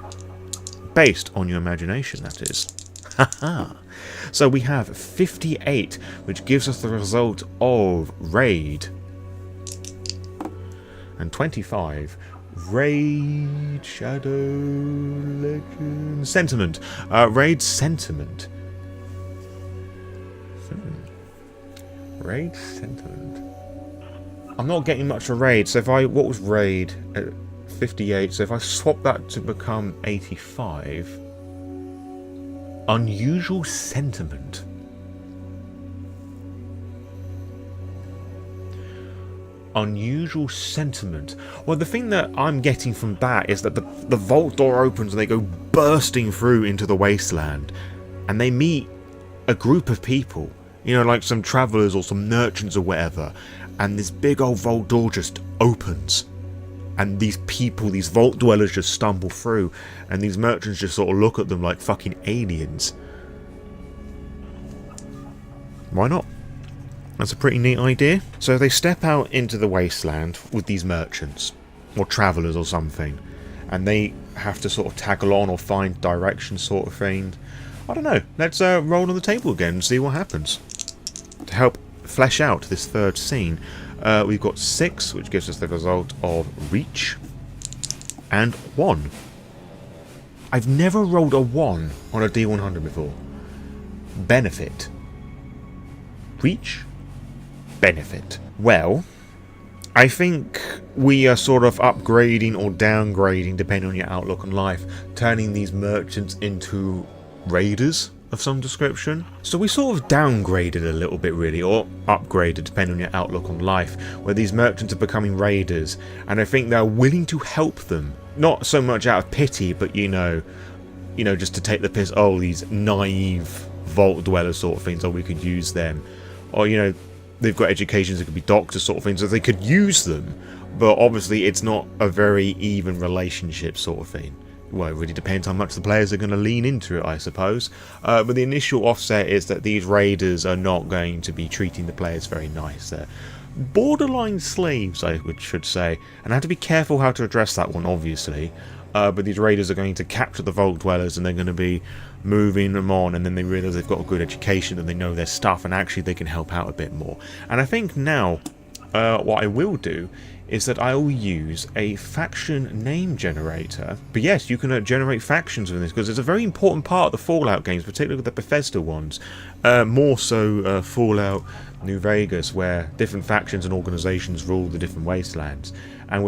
on your imagination, that is. Haha. So we have 58, which gives us the result of Raid, and 25, Raid Shadow Legend Sentiment. Raid Sentiment. Raid Sentiment. I'm not getting much of Raid, so if I, what was Raid at 58, so if I swap that to become 85, Unusual Sentiment. unusual sentiment. Well, the thing that I'm getting from that is that the vault door opens and they go bursting through into the wasteland, and they meet a group of people, you know, like some travellers or some merchants or whatever, and this big old vault door just opens, and these people, these vault dwellers, just stumble through, and these merchants just sort of look at them like fucking aliens. Why not? That's a pretty neat idea. So they step out into the wasteland with these merchants, or travellers or something, and they have to sort of tag along or find direction sort of thing. I don't know, let's roll on the table again and see what happens. To help flesh out this third scene, we've got 6, which gives us the result of reach, and 1. I've never rolled a 1 on a D100 before. Benefit. Reach. Benefit. Well, I think we are sort of upgrading or downgrading, depending on your outlook on life, turning these merchants into raiders of some description. So we sort of downgraded a little bit really, or upgraded depending on your outlook on life, where these merchants are becoming raiders, and I think they're willing to help them. Not so much out of pity, but you know, just to take the piss, oh, these naive vault dwellers sort of things, or we could use them. Or, you know, they've got educations, it could be doctors sort of things, so they could use them, but obviously it's not a very even relationship sort of thing. Well, it really depends how much the players are going to lean into it, I suppose. But the initial offset is that these raiders are not going to be treating the players very nice. They're borderline slaves, I should say. And I have to be careful how to address that one, obviously. But these raiders are going to capture the vault dwellers, and they're going to be moving them on, and then they realise they've got a good education and they know their stuff, and actually they can help out a bit more. And I think now, what I will do is that I will use a faction name generator. But yes, you can generate factions with this, because it's a very important part of the Fallout games, particularly the Bethesda ones. More so Fallout New Vegas, where different factions and organisations rule the different wastelands. And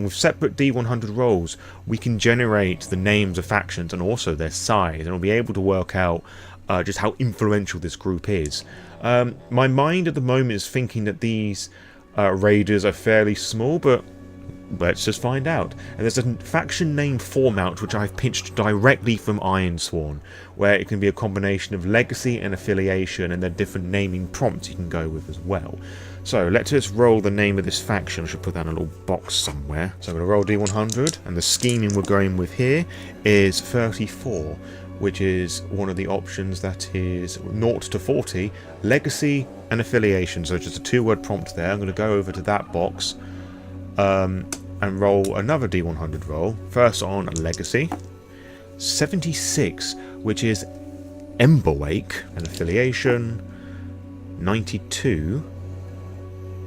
with separate D100 roles, we can generate the names of factions and also their size, and we'll be able to work out just how influential this group is. My mind at the moment is thinking that these raiders are fairly small, but let's just find out. And there's a faction name format which I've pinched directly from Ironsworn, where it can be a combination of legacy and affiliation, and there are different naming prompts you can go with as well. So let's just roll the name of this faction. I should put that in a little box somewhere. So I'm going to roll D100, and the scheming we're going with here is 34, which is one of the options that is 0 to 40, legacy and affiliation. So just a 2-word prompt there. I'm going to go over to that box and roll another D100 roll. First on legacy, 76, which is Emberwake, and affiliation, 92,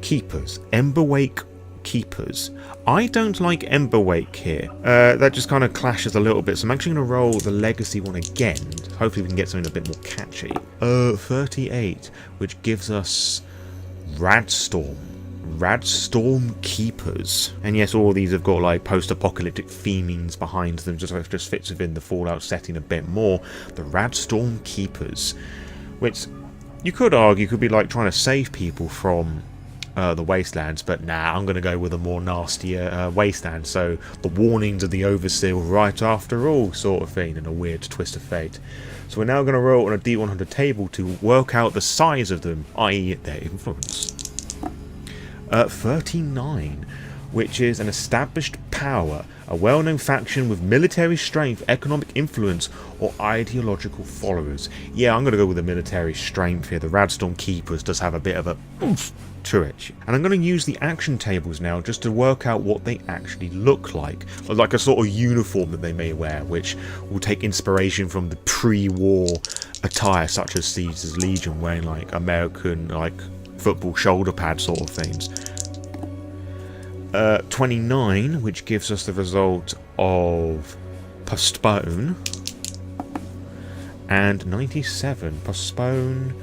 keepers. Emberwake keepers. I don't like Emberwake here. That just kind of clashes a little bit, so I'm actually going to roll the legacy one again. Hopefully we can get something a bit more catchy. 38, which gives us Radstorm. Radstorm keepers. And yes, all of these have got like post-apocalyptic themings behind them, just fits within the Fallout setting a bit more. The Radstorm keepers, which you could argue could be like trying to save people from the wastelands, but nah, I'm going to go with a more nastier wasteland, so the warnings of the Overseer right after all sort of thing, and a weird twist of fate. So we're now going to roll on a D100 table to work out the size of them, i.e. their influence. 39, which is an established power, a well-known faction with military strength, economic influence, or ideological followers. Yeah, I'm going to go with the military strength here. The Radstorm Keepers does have a bit of a oomph to it. And I'm going to use the action tables now just to work out what they actually look like a sort of uniform that they may wear, which will take inspiration from the pre-war attire, such as Caesar's Legion wearing like American like football shoulder pad sort of things. 29, which gives us the result of postpone, and 97, postpone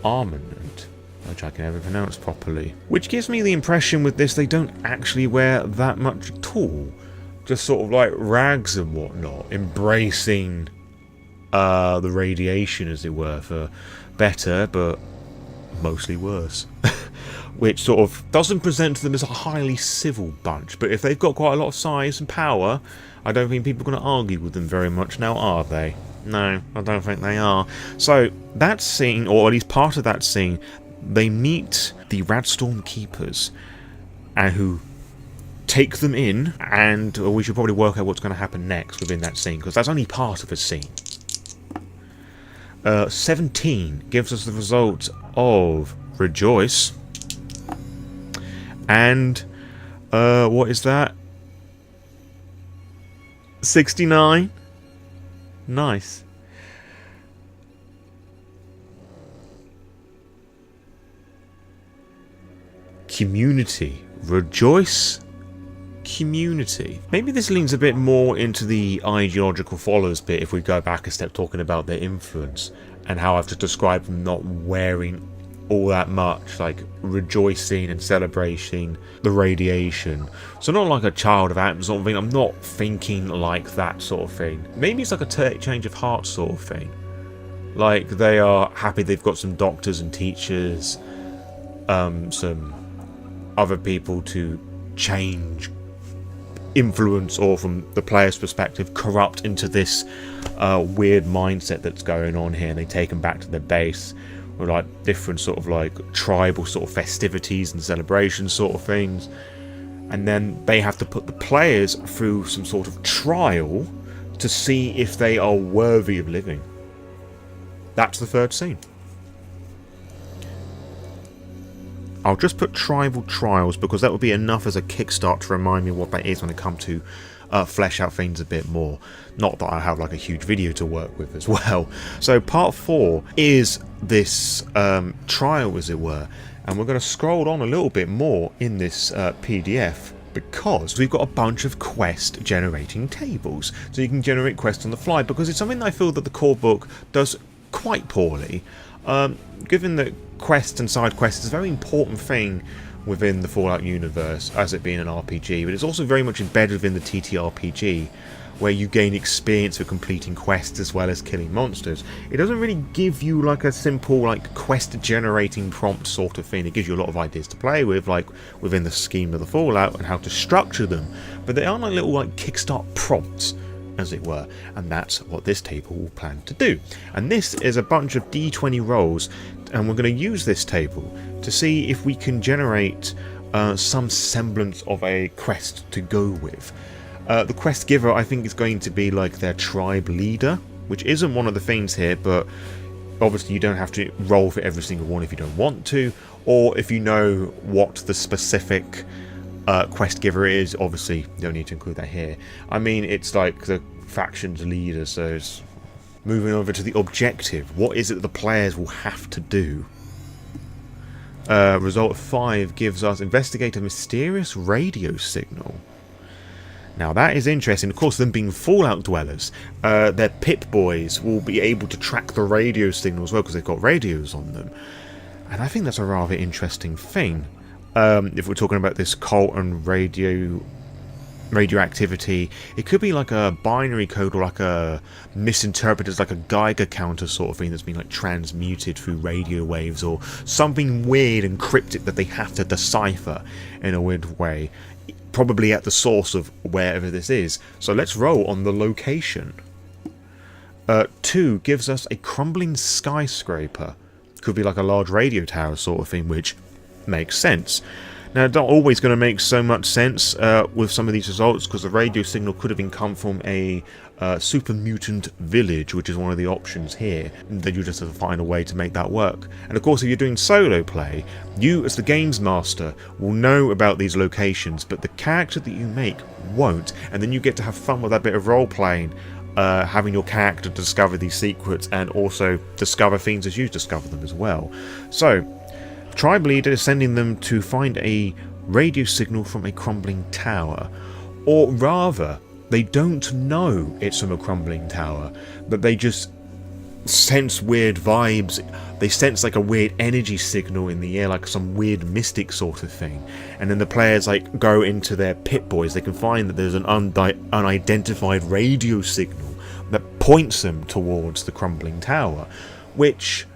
armament, which I can never pronounce properly, which gives me the impression with this they don't actually wear that much at all, just sort of like rags and whatnot, embracing the radiation, as it were, for better but mostly worse. which sort of doesn't present them as a highly civil bunch. But if they've got quite a lot of size and power, I don't think people are going to argue with them very much now, are they? No, I don't think they are. So that scene, or at least part of that scene, they meet the Radstorm Keepers, and who take them in, and we should probably work out what's going to happen next within that scene, because that's only part of a scene. 17 gives us the result of Rejoice, and what is that? 69. Nice. Community. Rejoice. Community. Maybe this leans a bit more into the ideological follows bit if we go back a step, talking about their influence and how I've just described them not wearing all that much, like rejoicing and celebrating the radiation. So not like a child of atoms sort of thing. I'm not thinking like that sort of thing. Maybe it's like a change of heart sort of thing. Like they are happy they've got some doctors and teachers, some other people to change, influence, or from the player's perspective, corrupt into this weird mindset that's going on here. And they take them back to their base with like different sort of like tribal sort of festivities and celebrations sort of things, and then they have to put the players through some sort of trial to see if they are worthy of living. That's the third scene. I'll just put tribal trials because that would be enough as a kickstart to remind me what that is when it comes to flesh out things a bit more. Not that I have like a huge video to work with as well. So part 4 is this trial, as it were, and we're going to scroll on a little bit more in this PDF because we've got a bunch of quest generating tables, so you can generate quests on the fly, because it's something that I feel that the core book does quite poorly. Given that quests and side quests is a very important thing within the Fallout universe, as it being an RPG, but it's also very much embedded within the TTRPG, where you gain experience for completing quests as well as killing monsters. It doesn't really give you like a simple like quest generating prompt sort of thing. It gives you a lot of ideas to play with, like within the scheme of the Fallout and how to structure them, but they are like little like kickstart prompts, as it were, and that's what this table will plan to do. And this is a bunch of D20 rolls, and we're going to use this table to see if we can generate some semblance of a quest to go with. The quest giver, I think, is going to be like their tribe leader, which isn't one of the things here, but obviously you don't have to roll for every single one if you don't want to, or if you know what the specific quest giver is. Obviously you don't need to include that here. I mean, it's like the faction's leader, so it's moving over to the objective. What is it that the players will have to do? Result of 5 gives us investigate a mysterious radio signal. Now that is interesting. Of course, them being Fallout dwellers, their Pip-Boys will be able to track the radio signal as well, because they've got radios on them. And I think that's a rather interesting thing. If we're talking about this cult and radioactivity, it could be like a binary code, or like a misinterpreted, like a Geiger counter sort of thing that's been like transmuted through radio waves, or something weird and cryptic that they have to decipher in a weird way, probably at the source of wherever this is. So let's roll on the location. 2 gives us a crumbling skyscraper. Could be like a large radio tower sort of thing, which makes sense. Now, it's not always going to make so much sense with some of these results, because the radio signal could have come from a super mutant village, which is one of the options here. Then you just have to find a way to make that work. And of course, if you're doing solo play, you as the games master will know about these locations, but the character that you make won't. And then you get to have fun with that bit of role playing, having your character discover these secrets and also discover things as you discover them as well. So tribe leader is sending them to find a radio signal from a crumbling tower, or rather, they don't know it's from a crumbling tower, but they just sense weird vibes. They sense like a weird energy signal in the air, like some weird mystic sort of thing. And then the players like go into their Pip-Boys. They can find that there's an unidentified radio signal that points them towards the crumbling tower, which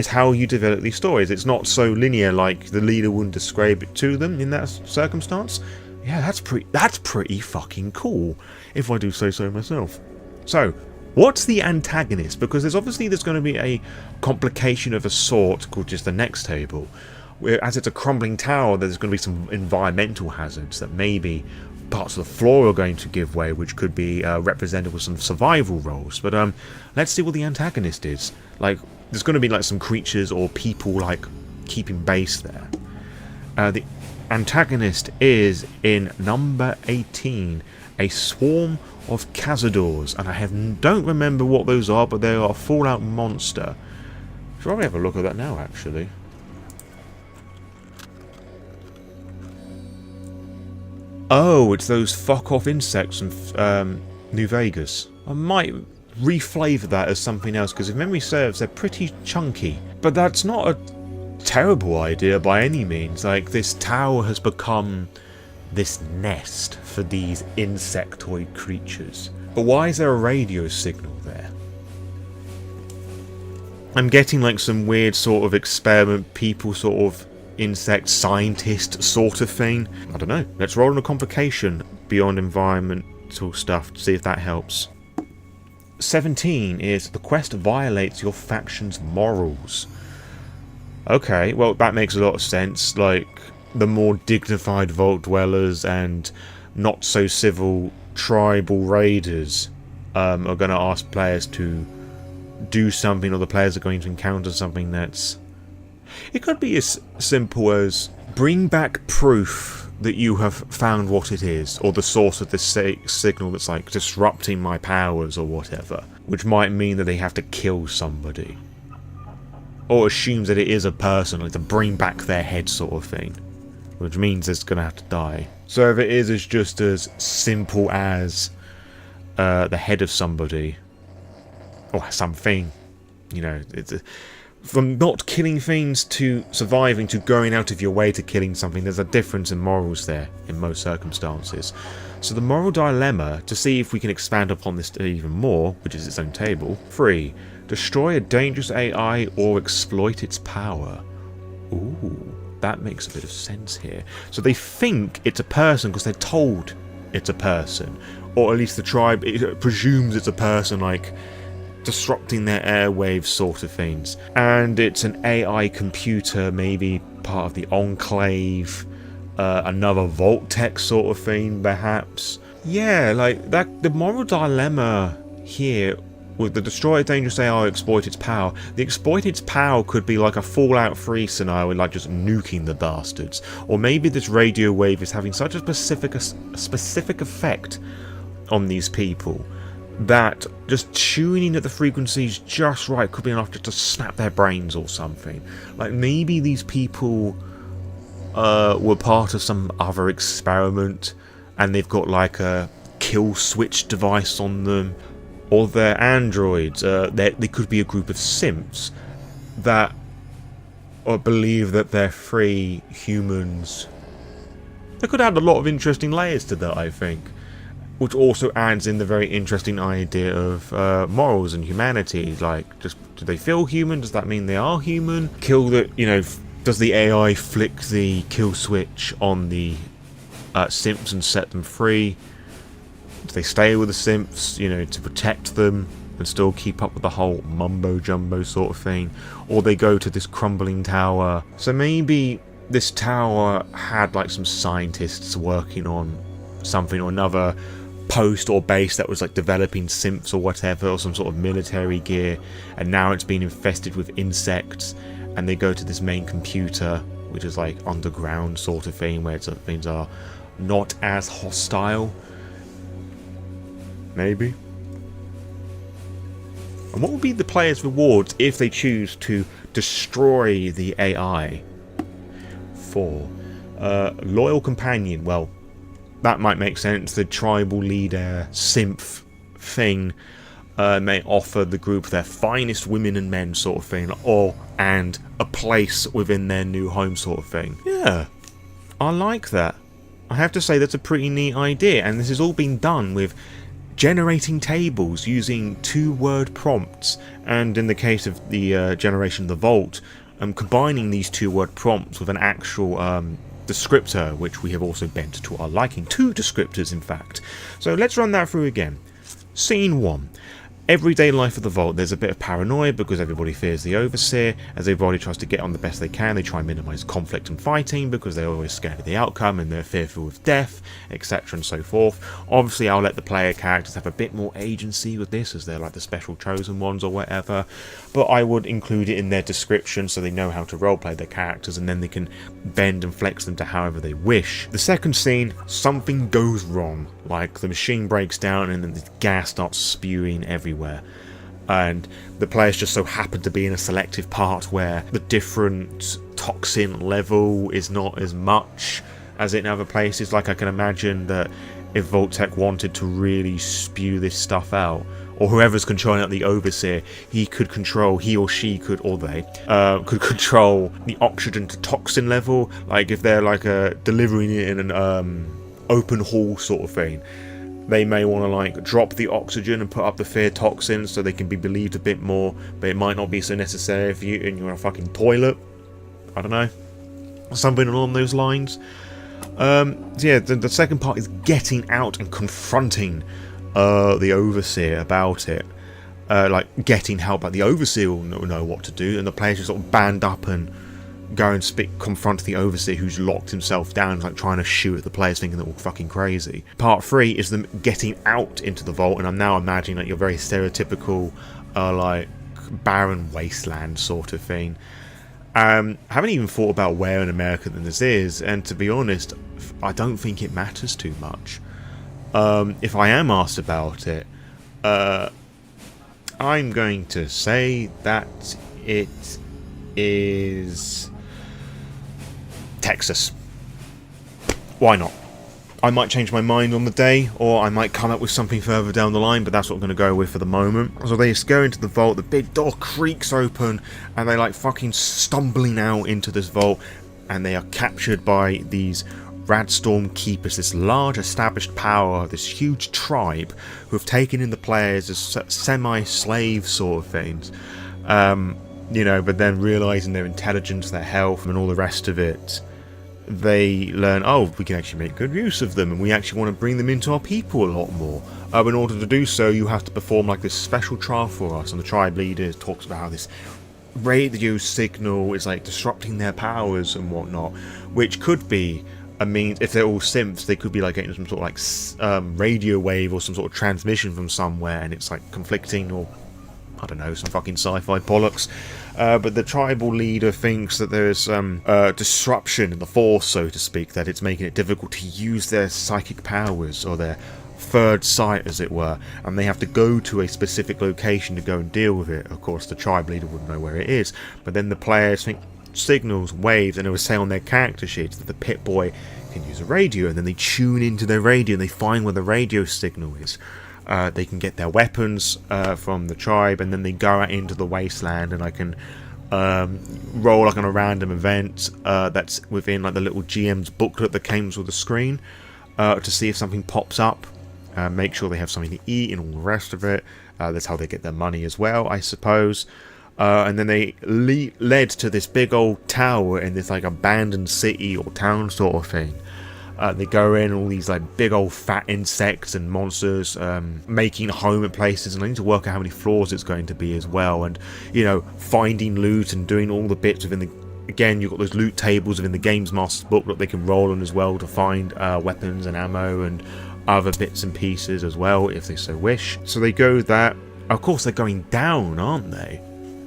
it's how you develop these stories. It's not so linear like the leader wouldn't describe it to them in that circumstance. Yeah, that's pretty fucking cool, if I do say so myself. So, what's the antagonist? Because there's going to be a complication of a sort called just the next table. Where, as it's a crumbling tower, there's going to be some environmental hazards that maybe parts of the floor are going to give way, which could be represented with some survival roles. But let's see what the antagonist is. Like, there's going to be like some creatures or people like keeping base there. The antagonist is in number 18, a swarm of cazadors, and I don't remember what those are, but they are a Fallout monster. Should probably have a look at that now, actually. Oh, it's those fuck-off insects from New Vegas. I might reflavor that as something else, because if memory serves, they're pretty chunky. But that's not a terrible idea by any means. Like, this tower has become this nest for these insectoid creatures. But why is there a radio signal there? I'm getting like some weird sort of experiment people sort of insect scientist sort of thing. I don't know. Let's roll on a complication beyond environmental stuff to see if that helps. 17 is the quest violates your faction's morals. Okay, well that makes a lot of sense. Like, the more dignified vault dwellers and not so civil tribal raiders are going to ask players to do something, or the players are going to encounter something that's... It could be as simple as bring back proof that you have found what it is, or the source of this signal that's like disrupting my powers or whatever, which might mean that they have to kill somebody. Or assumes that it is a person, like to bring back their head sort of thing, which means it's going to have to die. So if it is as just as simple as the head of somebody, or something, you know, it's from not killing things to surviving to going out of your way to killing something, there's a difference in morals there in most circumstances. So the moral dilemma, to see if we can expand upon this even more, which is its own table. 3. Destroy a dangerous AI or exploit its power. Ooh, that makes a bit of sense here. So they think it's a person because they're told it's a person. Or at least the tribe presumes it's a person, like disrupting their airwaves sort of things. And it's an AI computer, maybe part of the Enclave, another Vault Tech sort of thing, perhaps. Yeah, like that. The moral dilemma here with the destroy a dangerous AI or exploit its power. The exploit its power could be like a Fallout 3 scenario, like just nuking the bastards. Or maybe this radio wave is having such a specific effect on these people that just tuning at the frequencies just right could be enough just to snap their brains or something. Like, maybe these people were part of some other experiment and they've got like a kill switch device on them, or they're androids. They could be a group of simps that believe that they're free humans. They could add a lot of interesting layers to that, I think. Which also adds in the very interesting idea of morals and humanity. Like, just do they feel human? Does that mean they are human? Kill the, you know, does the AI flick the kill switch on the simps and set them free? Do they stay with the simps, you know, to protect them and still keep up with the whole mumbo jumbo sort of thing? Or they go to this crumbling tower. So maybe this tower had like some scientists working on something or another, post or base that was like developing simps or whatever, or some sort of military gear, and now it's been infested with insects, and they go to this main computer, which is like underground sort of thing, where things are not as hostile. Maybe. And what would be the player's rewards if they choose to destroy the AI? 4. Loyal companion. Well, that might make sense. The tribal leader symph thing may offer the group their finest women and men sort of thing, and a place within their new home sort of thing. Yeah, I like that. I have to say that's a pretty neat idea, and this has all been done with generating tables using 2-word prompts, and in the case of the generation of the vault, combining these 2-word prompts with an actual descriptor, which we have also bent to our liking. 2 descriptors, in fact. So let's run that through again. Scene 1. Everyday life of the vault. There's a bit of paranoia because everybody fears the overseer. As everybody tries to get on the best they can, they try and minimise conflict and fighting because they're always scared of the outcome and they're fearful of death, etc. and so forth. Obviously, I'll let the player characters have a bit more agency with this, as they're like the special chosen ones or whatever, but I would include it in their description so they know how to roleplay their characters, and then they can bend and flex them to however they wish. The second scene, something goes wrong, like the machine breaks down and then the gas starts spewing everywhere, and the players just so happen to be in a selective part where the different toxin level is not as much as in other places. Like, I can imagine that if Vault-Tec wanted to really spew this stuff out, or whoever's controlling the overseer, he or she could control the oxygen to toxin level. Like, if they're like delivering it in an open hall sort of thing, they may want to like drop the oxygen and put up the fear toxin so they can be believed a bit more, but it might not be so necessary if you're in a fucking toilet. I don't know, something along those lines. So yeah, the second part is getting out and confronting the overseer about it. Like, getting help. Like, the overseer will know what to do, and the players just sort of band up and go and confront the overseer who's locked himself down, like trying to shoot at the players, thinking they're all fucking crazy. Part 3 is them getting out into the vault, and I'm now imagining like your very stereotypical like barren wasteland sort of thing. I haven't even thought about where in America this is, and to be honest, I don't think it matters too much. If I am asked about it, I'm going to say that it is Texas. Why not? I might change my mind on the day, or I might come up with something further down the line, but that's what I'm going to go with for the moment. So they just go into the vault, the big door creaks open, and they like fucking stumbling out into this vault, and they are captured by these Radstorm Keepers, this large established power, this huge tribe, who have taken in the players as semi-slave sort of things. You know, but then realising their intelligence, their health, and all the rest of it, they learn, oh, we can actually make good use of them, and we actually want to bring them into our people a lot more. In order to do so, you have to perform like this special trial for us, and the tribe leader talks about how this radio signal is like disrupting their powers and whatnot, which could be a means, if they're all synths, they could be like getting some sort of like radio wave or some sort of transmission from somewhere, and it's like conflicting, or I don't know, some fucking sci-fi bollocks. But the tribal leader thinks that there's disruption in the force, so to speak, that it's making it difficult to use their psychic powers, or their third sight, as it were, and they have to go to a specific location to go and deal with it. Of course, the tribe leader wouldn't know where it is, but then the players think signals, waves, and it would say on their character sheets that the pit boy can use a radio, and then they tune into their radio and they find where the radio signal is. They can get their weapons from the tribe, and then they go out into the wasteland, and I can roll like on a random event that's within like the little GM's booklet that comes with the screen to see if something pops up. Make sure they have something to eat and all the rest of it. That's how they get their money as well, I suppose. And then they led to this big old tower in this like abandoned city or town sort of thing. They go in, all these like big old fat insects and monsters, making home at places, and I need to work out how many floors it's going to be as well, and you know, finding loot and doing all the bits within the. Again, you've got those loot tables within the Games Master's book that they can roll on as well to find weapons and ammo and other bits and pieces as well, if they so wish. So they go that. Of course, they're going down, aren't they?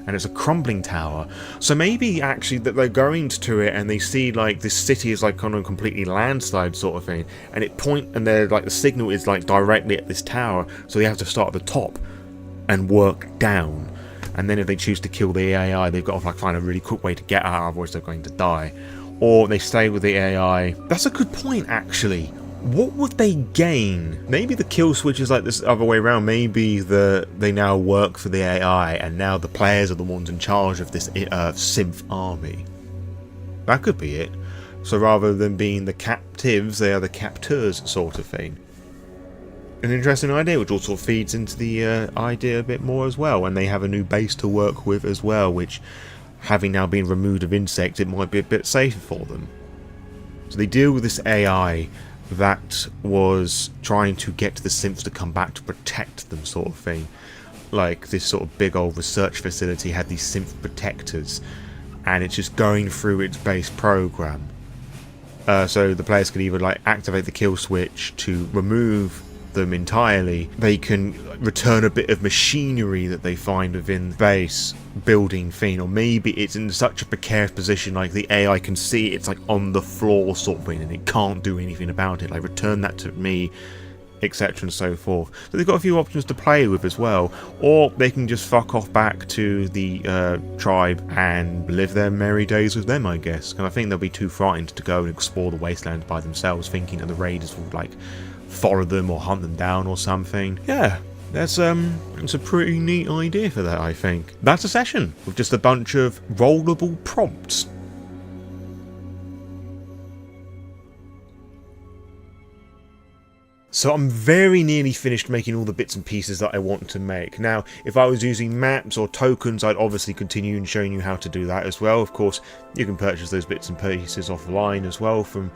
And it's a crumbling tower. So maybe actually that they're going to it and they see like this city is like on a completely landslide sort of thing, and they're like the signal is like directly at this tower, so they have to start at the top and work down. And then if they choose to kill the AI, they've got to like find a really quick way to get out, otherwise they're going to die. Or they stay with the AI. That's a good point, actually. What would they gain? Maybe the kill switch is like this other way around. Maybe they now work for the AI, and now the players are the ones in charge of this synth army. That could be it. So rather than being the captives, they are the captors sort of thing. an interesting idea, which also feeds into the idea a bit more as well. And they have a new base to work with as well, which, having now been removed of insects, it might be a bit safer for them. So they deal with this AI that was trying to get the synths to come back to protect them, sort of thing. Like, this sort of big old research facility had these synth protectors, and it's just going through its base program. So the players can either like activate the kill switch to remove them entirely. They can return a bit of machinery that they find within the base building thing, or maybe it's in such a precarious position, like the AI can see it's like on the floor sort of thing, and it can't do anything about it. Like, return that to me, etc. and so forth. So they've got a few options to play with as well, or they can just fuck off back to the tribe and live their merry days with them, I guess. And I think they'll be too frightened to go and explore the wasteland by themselves, thinking that the raiders will like follow them or hunt them down or something. Yeah, it's a pretty neat idea for that, I think. That's a session with just a bunch of rollable prompts. So I'm very nearly finished making all the bits and pieces that I want to make. Now, if I was using maps or tokens, I'd obviously continue and showing you how to do that as well. Of course, you can purchase those bits and pieces offline as well from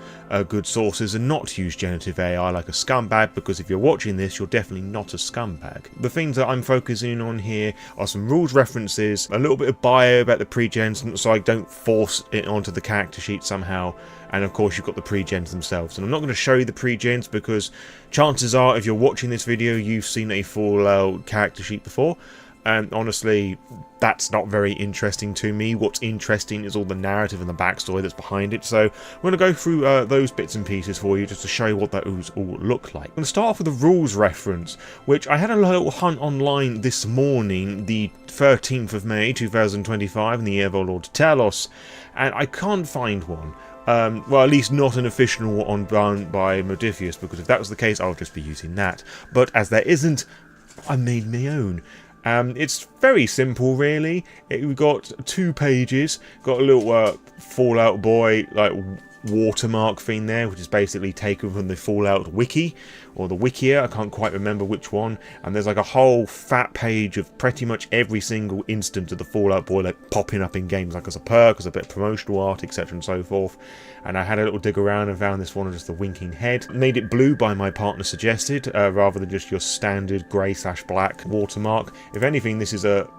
good sources, and not use generative AI like a scumbag, because if you're watching this, you're definitely not a scumbag. The things that I'm focusing on here are some rules references, a little bit of bio about the Pregens, so I don't force it onto the character sheet somehow. And of course you've got the Pregens themselves. And I'm not going to show you the Pregens because chances are, if you're watching this video, you've seen a full character sheet before. And honestly, that's not very interesting to me. What's interesting is all the narrative and the backstory that's behind it. So I'm going to go through those bits and pieces for you just to show you what those all look like. I'm going to start off with a rules reference, which I had a little hunt online this morning, the 13th of May 2025, in the year of our Lord Talos, and I can't find one. Well, at least not an official one done by Modifius, because if that was the case, I'll just be using that. But as there isn't, I made my own. It's very simple, really. We've got 2 pages, got a little Fallout Boy like watermark thing there, which is basically taken from the Fallout wiki, or the wikia, I can't quite remember which one, and there's like a whole fat page of pretty much every single instance of the Fallout Boy like popping up in games, like as a perk, as a bit of promotional art, etc. and so forth. And I had a little dig around and found this one of just the winking head. Made it blue by my partner suggested, rather than just your standard grey/black watermark. If anything, this is a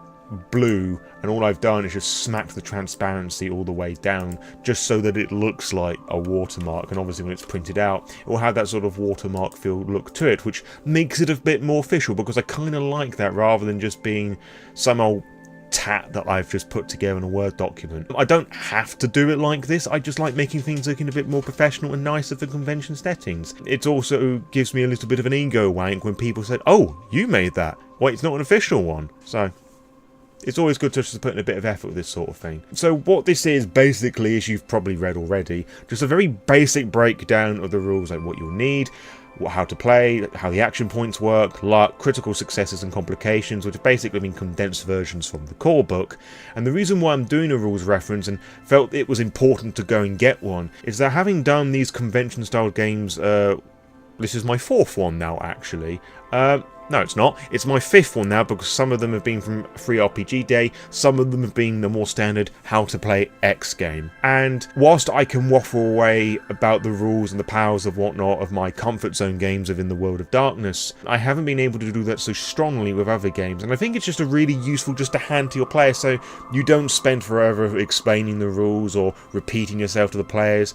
blue, and all I've done is just smacked the transparency all the way down, just so that it looks like a watermark. And obviously when it's printed out, it will have that sort of watermark feel look to it, which makes it a bit more official, because I kind of like that, rather than just being some old tat that I've just put together in a Word document. I don't have to do it like this, I just like making things looking a bit more professional and nicer for convention settings. It also gives me a little bit of an ego wank when people said, "Oh, you made that. Wait, it's not an official one." So it's always good to just put in a bit of effort with this sort of thing. So what this is basically, as you've probably read already, just a very basic breakdown of the rules, like what you'll need, how to play, how the action points work, luck, critical successes and complications, which have basically been condensed versions from the core book. And the reason why I'm doing a rules reference and felt it was important to go and get one is that, having done these convention style games, this is my 4th one now actually. No, it's not. It's my 5th one now, because some of them have been from Free RPG Day, some of them have been the more standard How to Play X game. And whilst I can waffle away about the rules and the powers of whatnot of my comfort zone games within the World of Darkness, I haven't been able to do that so strongly with other games. And I think it's just a really useful just to hand to your players, so you don't spend forever explaining the rules or repeating yourself to the players.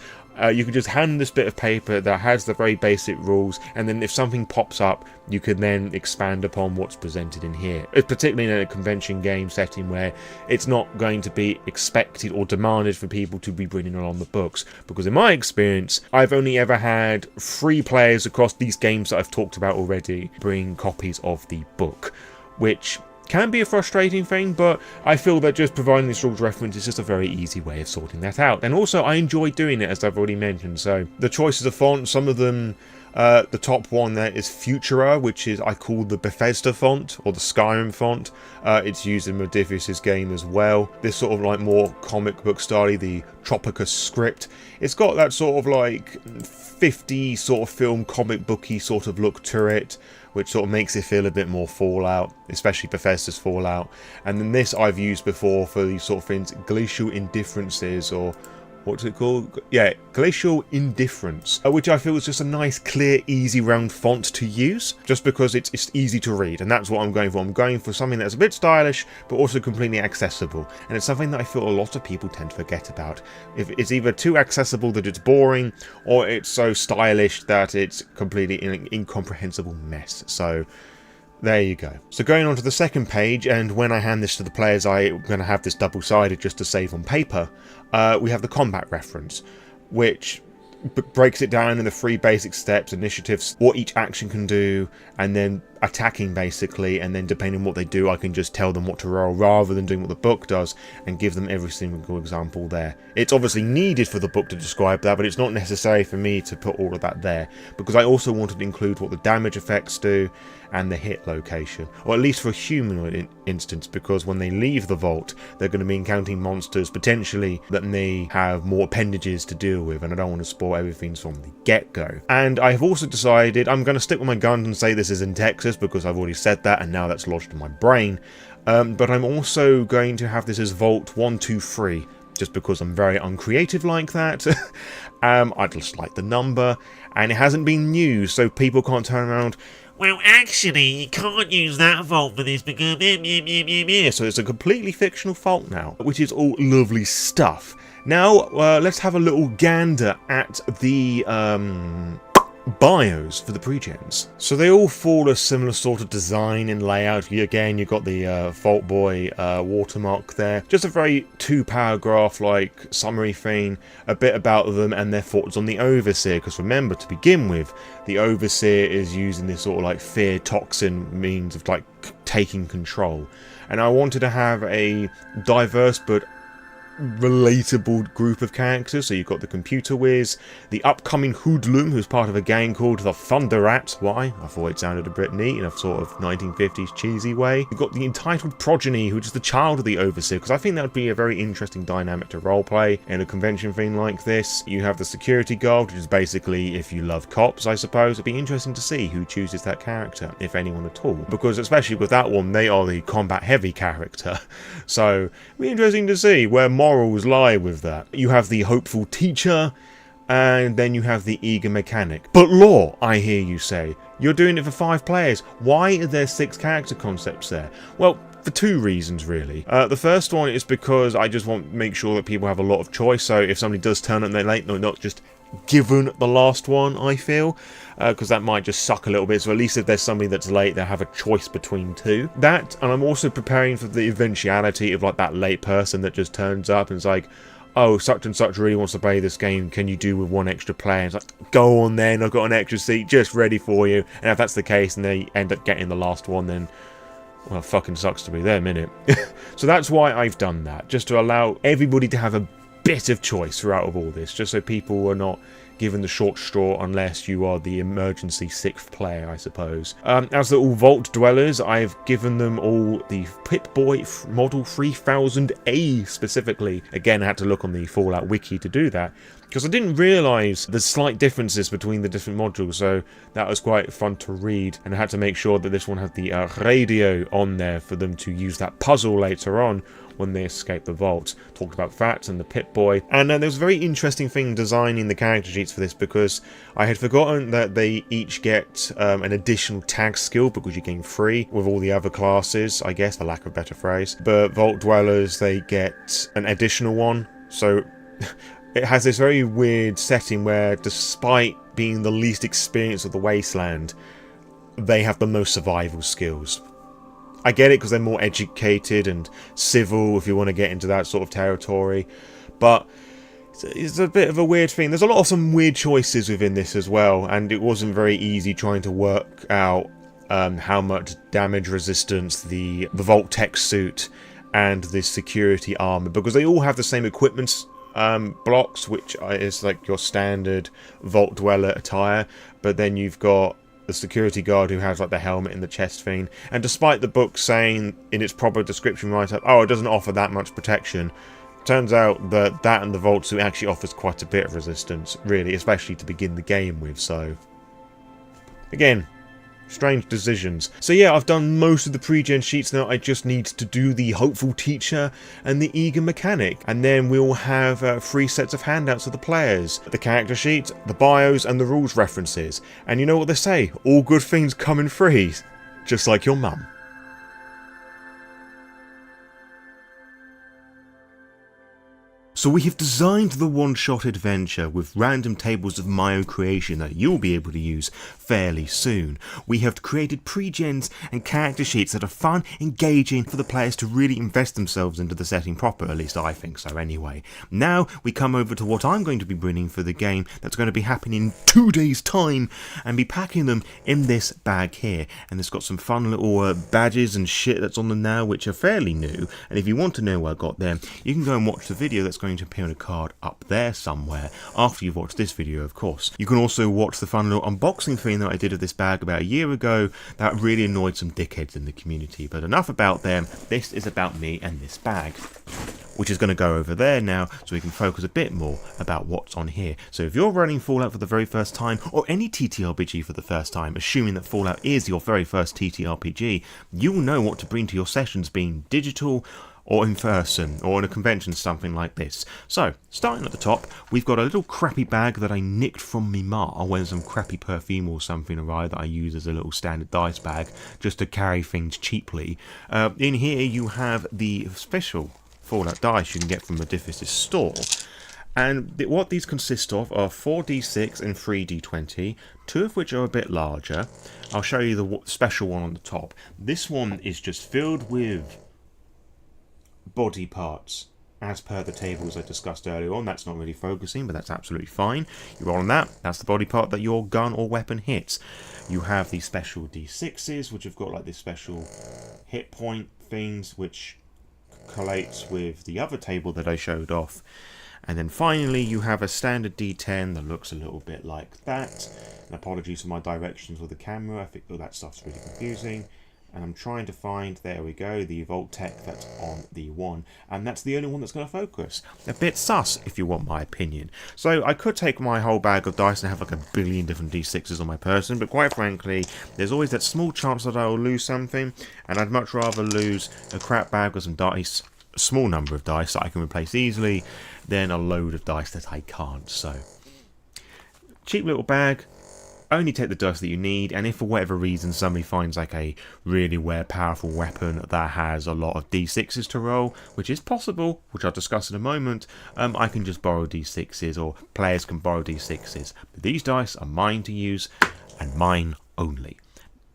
You can just hand this bit of paper that has the very basic rules, and then if something pops up, you can then expand upon what's presented in here. Particularly in a convention game setting where it's not going to be expected or demanded for people to be bringing along the books. Because in my experience, I've only ever had 3 players across these games that I've talked about already bring copies of the book, which can be a frustrating thing, but I feel that just providing this rules reference is just a very easy way of sorting that out. And also, I enjoy doing it, as I've already mentioned. So the choices of fonts, some of them The top one there is Futura, which is I call the Bethesda font or the Skyrim font. It's used in Modifius's game as well. This sort of like more comic book style, the Tropicus script. It's got that sort of like 50 sort of film comic booky sort of look to it, which sort of makes it feel a bit more Fallout, especially Bethesda's Fallout. And then this I've used before for these sort of things, glacial indifferences, or what's it called? Yeah, Glacial Indifference, which I feel is just a nice, clear, easy, round font to use, just because it's easy to read, and that's what I'm going for. I'm going for something that's a bit stylish, but also completely accessible, and it's something that I feel a lot of people tend to forget about. If it's either too accessible that it's boring, or it's so stylish that it's completely an incomprehensible mess. So there you go. So going on to the second page, and when I hand this to the players, I'm going to have this double-sided just to save on paper. We have the combat reference, which breaks it down in the 3 basic steps, initiatives, what each action can do, and then attacking basically, and then depending on what they do I can just tell them what to roll rather than doing what the book does and give them every single example there. It's obviously needed for the book to describe that, but it's not necessary for me to put all of that there, because I also wanted to include what the damage effects do and the hit location, or at least for a humanoid instance, because when they leave the vault they're going to be encountering monsters potentially that may have more appendages to deal with, and I don't want to spoil everything from the get-go. And I have also decided I'm going to stick with my guns and say this is in Texas, because I've already said that and now that's lodged in my brain, but I'm also going to have this as Vault 123, just because I'm very uncreative like that. I just like the number, and it hasn't been used, so people can't turn around, well, actually, you can't use that vault for this because so it's a completely fictional vault now, which is all lovely stuff. Now, let's have a little gander at the bios for the Pregens. So they all follow a similar sort of design and layout. Again, you've got the Vault Boy watermark there. Just a very 2-paragraph like summary thing, a bit about them and their thoughts on the Overseer, because remember, to begin with, the Overseer is using this sort of like fear toxin means of like taking control. And I wanted to have a diverse but relatable group of characters. So you've got the computer whiz, the upcoming hoodlum who's part of a gang called the Thunder Rats. Why? I thought it sounded a bit neat in a sort of 1950s cheesy way. You've got the entitled progeny, which is the child of the Overseer, because I think that would be a very interesting dynamic to roleplay in a convention thing like this. You have the security guard, which is basically if you love cops, I suppose. It'd be interesting to see who chooses that character, if anyone at all, because especially with that one, they are the combat heavy character. So it'd be interesting to see where morals lie with that. You have the hopeful teacher, and then you have the eager mechanic. But Lore, I hear you say, you're doing it for 5 players. Why are there 6 character concepts there? Well, for 2 reasons really. The first one is because I just want to make sure that people have a lot of choice, so if somebody does turn up and they're late, they're not just given the last one, I feel, because that might just suck a little bit. So at least if there's somebody that's late, they'll have a choice between 2. That, and I'm also preparing for the eventuality of like that late person that just turns up and is like, oh, such and such really wants to play this game, can you do with 1 extra player? It's like, go on then, I've got an extra seat just ready for you. And if that's the case and they end up getting the last one, then, well, fucking sucks to be them, innit? So that's why I've done that, just to allow everybody to have a bit of choice throughout of all this, just so people are not given the short straw unless you are the emergency 6th player, I suppose. As they're all Vault Dwellers, I've given them all the Pip-Boy Model 3000A specifically. Again, I had to look on the Fallout wiki to do that, because I didn't realise the slight differences between the different modules, so that was quite fun to read, and I had to make sure that this one had the radio on there for them to use that puzzle later on when they escape the vault. Talked about Fats and the Pip-Boy, and there was a very interesting thing designing the character sheets for this, because I had forgotten that they each get an additional tag skill, because you gain 3 with all the other classes, I guess, for lack of a better phrase. But Vault Dwellers, they get an additional one, so it has this very weird setting where, despite being the least experienced of the Wasteland, they have the most survival skills. I get it because they're more educated and civil, if you want to get into that sort of territory, but it's a bit of a weird thing. There's a lot of some weird choices within this as well, and it wasn't very easy trying to work out how much damage resistance the Vault Tech suit and the security armor, because they all have the same equipment blocks, which is like your standard vault dweller attire, but then you've got the security guard who has like the helmet and the chest thing. And despite the book saying in its proper description right up, oh, it doesn't offer that much protection, turns out that and the vault suit actually offers quite a bit of resistance, really, especially to begin the game with. So again, strange decisions. So yeah, I've done most of the pre-gen sheets now. I just need to do the hopeful teacher and the eager mechanic, and then we'll have 3 sets of handouts for the players: the character sheet, the bios, and the rules references. And you know what they say, all good things come in threes, just like your mum. So we have designed the one-shot adventure with random tables of my own creation that you'll be able to use fairly soon. We have created pre-gens and character sheets that are fun, engaging for the players to really invest themselves into the setting proper, at least I think so anyway. Now we come over to what I'm going to be bringing for the game that's going to be happening in 2 days time, and be packing them in this bag here. And it's got some fun little badges and shit that's on them now, which are fairly new, and if you want to know where I got them, you can go and watch the video that's going to appear on a card up there somewhere after you've watched this video, of course. You can also watch the fun little unboxing thing that I did of this bag about a year ago that really annoyed some dickheads in the community. But enough about them, this is about me and this bag, which is going to go over there now so we can focus a bit more about what's on here. So if you're running Fallout for the very first time, or any TTRPG for the first time, assuming that Fallout is your very first TTRPG, you'll know what to bring to your sessions, being digital or in person, or in a convention, something like this. So, starting at the top, we've got a little crappy bag that I nicked from me ma when some crappy perfume or something arrived that I use as a little standard dice bag, just to carry things cheaply. In here you have the special Fallout dice you can get from the Bethesda store. And what these consist of are 4d6 and 3d20, 2 of which are a bit larger. I'll show you the special one on the top. This one is just filled with body parts, as per the tables I discussed earlier on. That's not really focusing, but that's absolutely fine. You roll on that, that's the body part that your gun or weapon hits. You have these special d6s, which have got like this special hit point things, which collates with the other table that I showed off. And then finally you have a standard d10 that looks a little bit like that. And apologies for my directions with the camera, I think all that stuff's really confusing. And I'm trying to find, there we go, the Vault Tech that's on the one. And that's the only one that's going to focus. A bit sus, if you want my opinion. So I could take my whole bag of dice and have like a billion different d6s on my person, but quite frankly, there's always that small chance that I will lose something, and I'd much rather lose a crap bag with some dice, a small number of dice that I can replace easily, than a load of dice that I can't. So, cheap little bag. Only take the dice that you need, and if for whatever reason somebody finds like a really rare powerful weapon that has a lot of d6s to roll, which is possible, which I'll discuss in a moment, I can just borrow d6s, or players can borrow d6s. But these dice are mine to use, and mine only.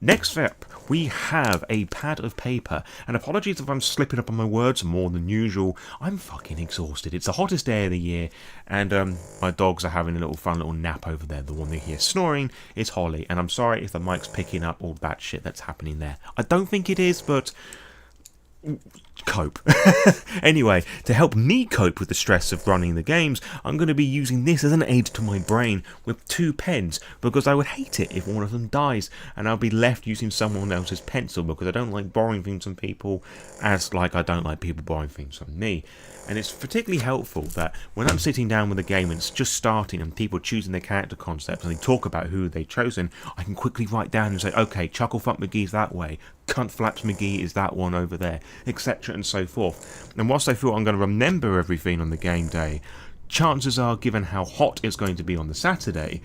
Next up, we have a pad of paper, and apologies if I'm slipping up on my words more than usual. I'm fucking exhausted. It's the hottest day of the year, and my dogs are having a little fun little nap over there. The one they hear snoring is Holly, and I'm sorry if the mic's picking up all that shit that's happening there. I don't think it is, but cope. Anyway, to help me cope with the stress of running the games, I'm going to be using this as an aid to my brain with 2 pens, because I would hate it if one of them dies and I'll be left using someone else's pencil, because I don't like borrowing things from people, as like I don't like people borrowing things from me. And it's particularly helpful that when I'm sitting down with a game and it's just starting and people choosing their character concepts and they talk about who they've chosen, I can quickly write down and say, okay, Chucklefuck McGee's that way, Cunt Flaps McGee is that one over there, etc. and so forth. And whilst I feel I'm going to remember everything on the game day, chances are, given how hot it's going to be on the Saturday,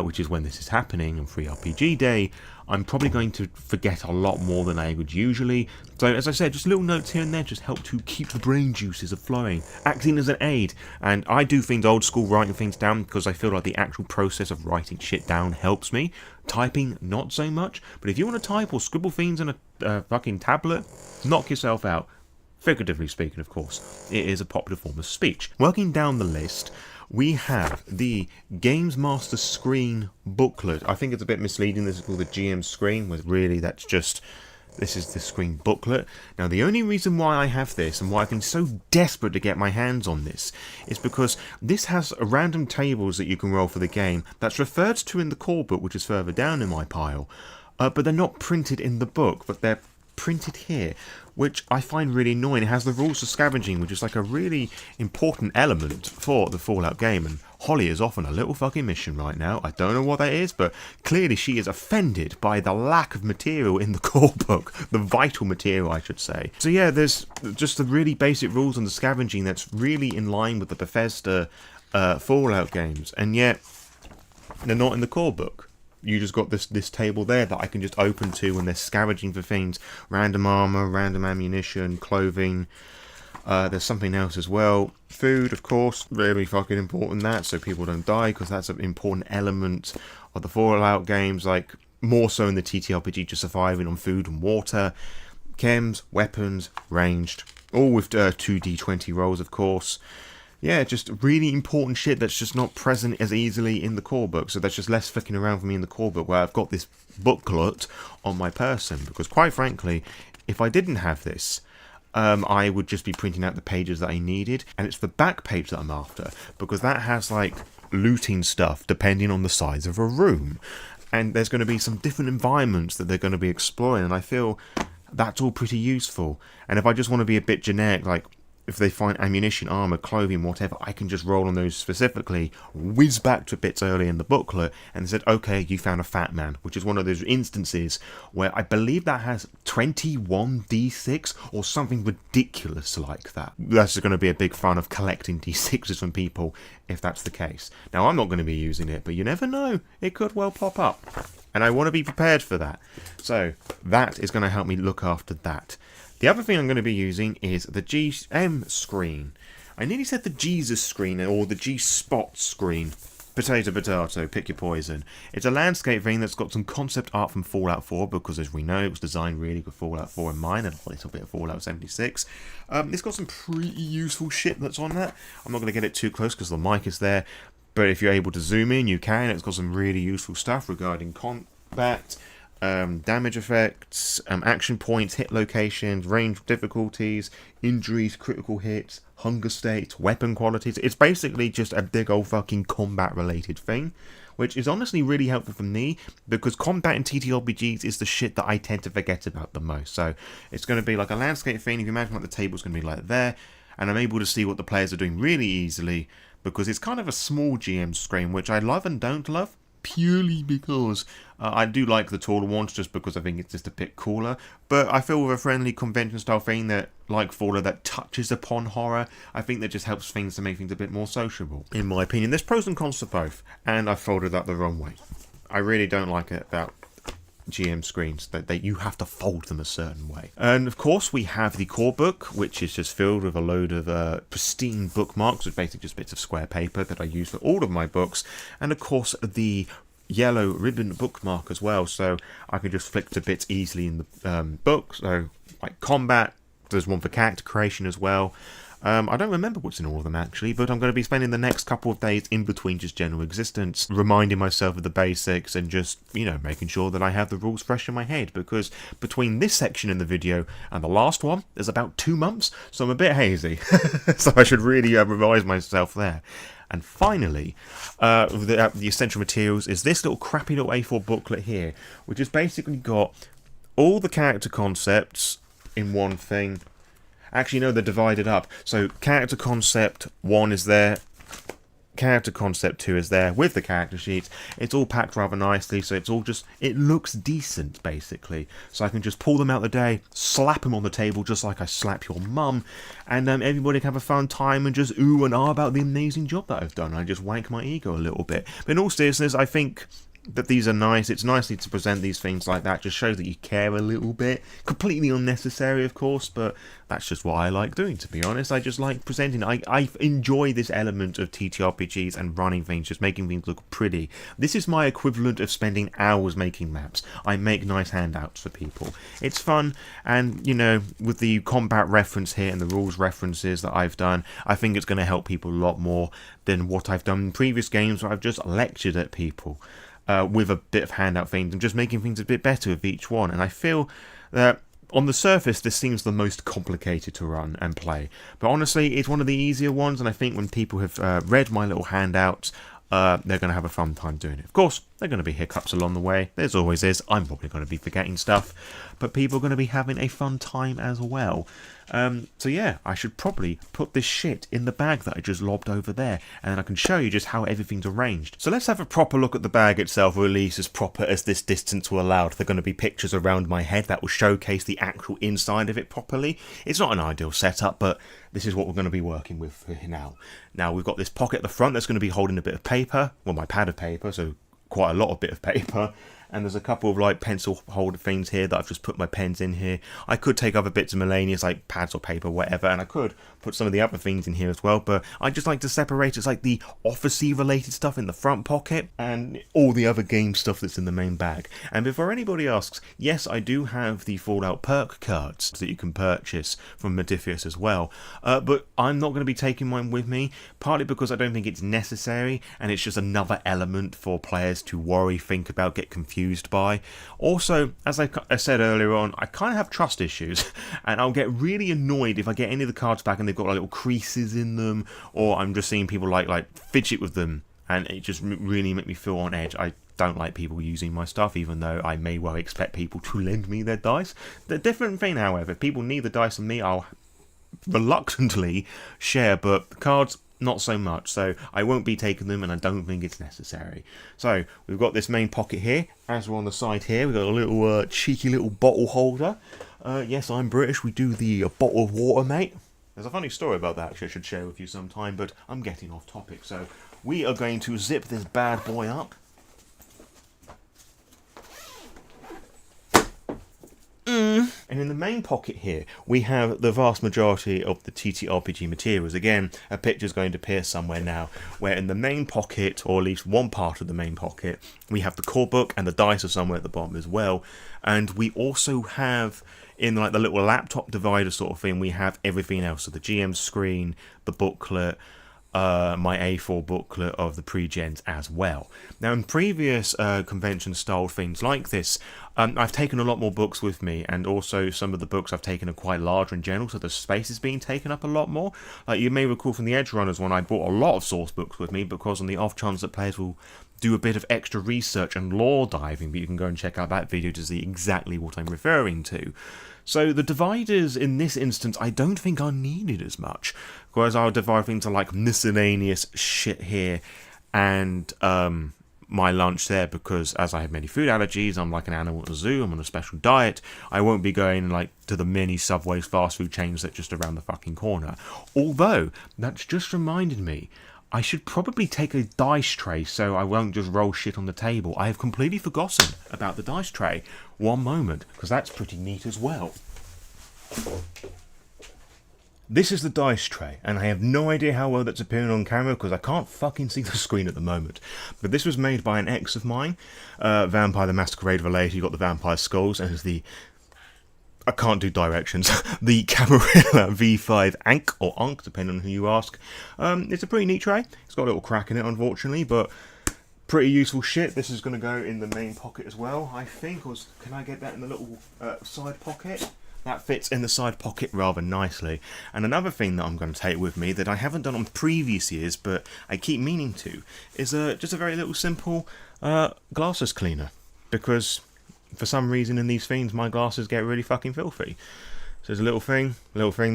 which is when this is happening, and Free RPG Day, I'm probably going to forget a lot more than I would usually. So as I said, just little notes here and there just help to keep the brain juices flowing, acting as an aid. And I do things old school, writing things down, because I feel like the actual process of writing shit down helps me. Typing, not so much. But if you want to type or scribble things in a fucking tablet, knock yourself out. Figuratively speaking, of course. It is a popular form of speech. Working down the list, we have the Games Master Screen booklet. I think it's a bit misleading. This is called the GM Screen, where really that's just This is the screen booklet. Now, the only reason why I have this and why I've been so desperate to get my hands on this is because this has random tables that you can roll for the game that's referred to in the core book, which is further down in my pile, but they're not printed in the book, but they're printed here, which I find really annoying. It has the rules of scavenging, which is like a really important element for the Fallout game, and Holly is off on a little fucking mission right now. I don't know what that is, but clearly she is offended by the lack of material in the core book, the vital material I should say. So yeah, there's just the really basic rules on the scavenging that's really in line with the Bethesda Fallout games, and yet they're not in the core book. You just got this table there that I can just open to when they're scavenging for things. Random armor, random ammunition, clothing. There's something else as well. Food, of course, really fucking important that, so people don't die, because that's an important element of the Fallout games, like more so in the TTRPG, just surviving on food and water. Chems, weapons, ranged, all with 2d20 rolls, of course. Yeah, just really important shit that's just not present as easily in the core book. So there's just less flicking around for me in the core book, where I've got this booklet on my person. Because quite frankly, if I didn't have this, I would just be printing out the pages that I needed. And it's the back page that I'm after, because that has like looting stuff depending on the size of a room. And there's going to be some different environments that they're going to be exploring. And I feel that's all pretty useful. And if I just want to be a bit generic, like if they find ammunition, armor, clothing, whatever, I can just roll on those specifically, whiz back to bits early in the booklet, and said, okay, you found a fat man, which is one of those instances where I believe that has 21d6 or something ridiculous like that. That's going to be a big fan of collecting d6s from people if that's the case. Now, I'm not going to be using it, but you never know. It could well pop up. And I want to be prepared for that. So that is going to help me look after that. The other thing I'm going to be using is the GM screen. I nearly said the Jesus screen or the G-spot screen. Potato, potato, pick your poison. It's a landscape thing that's got some concept art from Fallout 4, because as we know, it was designed really with Fallout 4 in mind, and a little bit of Fallout 76. It's got some pretty useful shit that's on that. I'm not going to get it too close because the mic is there, but if you're able to zoom in, you can. It's got some really useful stuff regarding combat, damage effects, action points, hit locations, range difficulties, injuries, critical hits, hunger states, weapon qualities. It's basically just a big old fucking combat related thing, which is honestly really helpful for me, because combat in TTRPGs is the shit that I tend to forget about the most. So it's going to be like a landscape thing. If you imagine what the table's going to be like there, and I'm able to see what the players are doing really easily, because it's kind of a small GM screen, which I love and don't love, purely because I do like the taller ones, just because I think it's just a bit cooler. But I feel with a friendly convention style thing that, like Fallout, that touches upon horror, I think that just helps things to make things a bit more sociable. In my opinion, there's pros and cons to both, and I folded that the wrong way. I really don't like it about GM screens, that you have to fold them a certain way. And of course we have the core book, which is just filled with a load of pristine bookmarks, with basically just bits of square paper that I use for all of my books, and of course the yellow ribbon bookmark as well, so I can just flick to bits easily in the book. So like combat, there's one for character creation as well. I don't remember what's in all of them actually, but I'm going to be spending the next couple of days in between just general existence, reminding myself of the basics and just, you know, making sure that I have the rules fresh in my head, because between this section in the video and the last one, there's about 2 months, so I'm a bit hazy. So I should really revise myself there. And finally, the essential materials is this little crappy little A4 booklet here, which has basically got all the character concepts in one thing. Actually, no, they're divided up. So character concept 1 is there, character concept 2 is there with the character sheets. It's all packed rather nicely, so it's all just, it looks decent basically. So I can just pull them out the day, slap them on the table just like I slap your mum, and everybody can have a fun time and just ooh and ah about the amazing job that I've done. I just wank my ego a little bit. But in all seriousness, I think that these are nice. It's nicely to present these things like that, just shows that you care a little bit. Completely unnecessary, of course, but that's just what I like doing, to be honest. I just like presenting. I enjoy this element of TTRPGs and running things, just making things look pretty. This is my equivalent of spending hours making maps. I make nice handouts for people. It's fun, and, you know, with the combat reference here and the rules references that I've done, I think it's going to help people a lot more than what I've done in previous games where I've just lectured at people. With a bit of handout things and just making things a bit better with each one. And I feel that On the surface, this seems the most complicated to run and play, but honestly, it's one of the easier ones, and I think when people have read my little handouts, they're going to have a fun time doing it. Of course, there are going to be hiccups along the way. There's always is. I'm probably going to be forgetting stuff, but people are going to be having a fun time as well. So yeah, I should probably put this shit in the bag that I just lobbed over there, and then I can show you just how everything's arranged. So let's have a proper look at the bag itself, or at least as proper as this distance will allow. There are going to be pictures around my head that will showcase the actual inside of it properly. It's not an ideal setup, but this is what we're going to be working with here now. Now we've got this pocket at the front that's going to be holding a bit of paper, well, my pad of paper, so quite a lot of bit of paper. And there's a couple of like pencil holder things here that I've just put my pens in here. I could take other bits of miscellaneous like pads or paper, whatever, and I could put some of the other things in here as well, but I just like to separate it's like the officey related stuff in the front pocket and all the other game stuff that's in the main bag. And before anybody asks, yes, I do have the Fallout perk cards that you can purchase from Modifius as well, but I'm not going to be taking mine with me, partly because I don't think it's necessary, and it's just another element for players to worry, think about, get confused by. Also, as I said earlier on, I kind of have trust issues, and I'll get really annoyed if I get any of the cards back and they've got like little creases in them, or I'm just seeing people like fidget with them, and it just really make me feel on edge. I don't like people using my stuff, even though I may well expect people to lend me their dice. The different thing, however, if people need the dice from me, I'll reluctantly share, but cards, not so much, so I won't be taking them, and I don't think it's necessary. So we've got this main pocket here. As we're on the side here, we've got a little cheeky little bottle holder. Yes, I'm British, we do the bottle of water, mate. There's a funny story about that actually I should share with you sometime, but I'm getting off topic. So we are going to zip this bad boy up. And in the main pocket here, we have the vast majority of the TTRPG materials. Again, a picture is going to appear somewhere now, where in the main pocket, or at least one part of the main pocket, we have the core book, and the dice are somewhere at the bottom as well. And we also have, in like the little laptop divider sort of thing, we have everything else. So the GM screen, the booklet, my A4 booklet of the Pregens as well. Now, in previous convention-style things like this, I've taken a lot more books with me, and also some of the books I've taken are quite large in general, so the space is being taken up a lot more. Like you may recall from the Edge Runners one, I brought a lot of source books with me, because on the off chance that players will do a bit of extra research and lore diving, but you can go and check out that video to see exactly what I'm referring to. So the dividers in this instance I don't think are needed as much, whereas I'll divide into like miscellaneous shit here and my lunch there, because as I have many food allergies, I'm like an animal at a zoo, I'm on a special diet, I won't be going like to the many Subways fast food chains that are just around the fucking corner. Although, that's just reminded me, I should probably take a dice tray so I won't just roll shit on the table. I have completely forgotten about the dice tray. One moment, because that's pretty neat as well. This is the dice tray, and I have no idea how well that's appearing on camera because I can't fucking see the screen at the moment. But this was made by an ex of mine, Vampire the Masquerade related. You got the vampire skulls, and it's the, I can't do directions, the Camarilla V5 Ankh, or Ankh, depending on who you ask. It's a pretty neat tray. It's got a little crack in it, unfortunately, but pretty useful shit. This is going to go in the main pocket as well, I think. Or can I get that in the little side pocket? That fits in the side pocket rather nicely. And another thing that I'm going to take with me that I haven't done on previous years, but I keep meaning to, is just a very little simple glasses cleaner. Because for some reason in these things, my glasses get really fucking filthy. So there's a little thing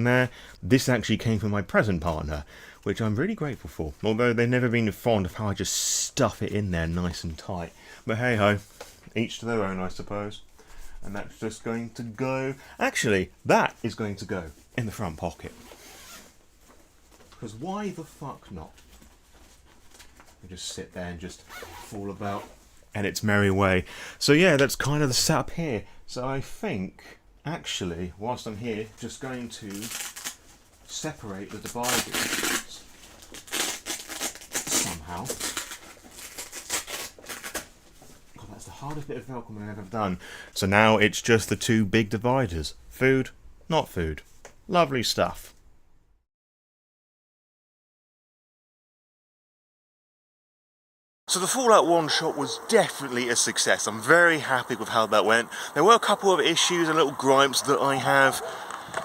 there. This actually came from my present partner, which I'm really grateful for. Although they've never been fond of how I just stuff it in there nice and tight. But hey ho, each to their own, I suppose. And that's just going to go... Actually, that is going to go in the front pocket. Because why the fuck not? You just sit there and just fall about and its merry way. So yeah, that's kind of the setup here. So I think, actually, whilst I'm here, just going to separate the dividers somehow. That's the hardest bit of Velcro I've ever done. So now it's just the two big dividers. Food, not food. Lovely stuff. So the Fallout one-shot was definitely a success. I'm very happy with how that went. There were a couple of issues and little gripes that I have.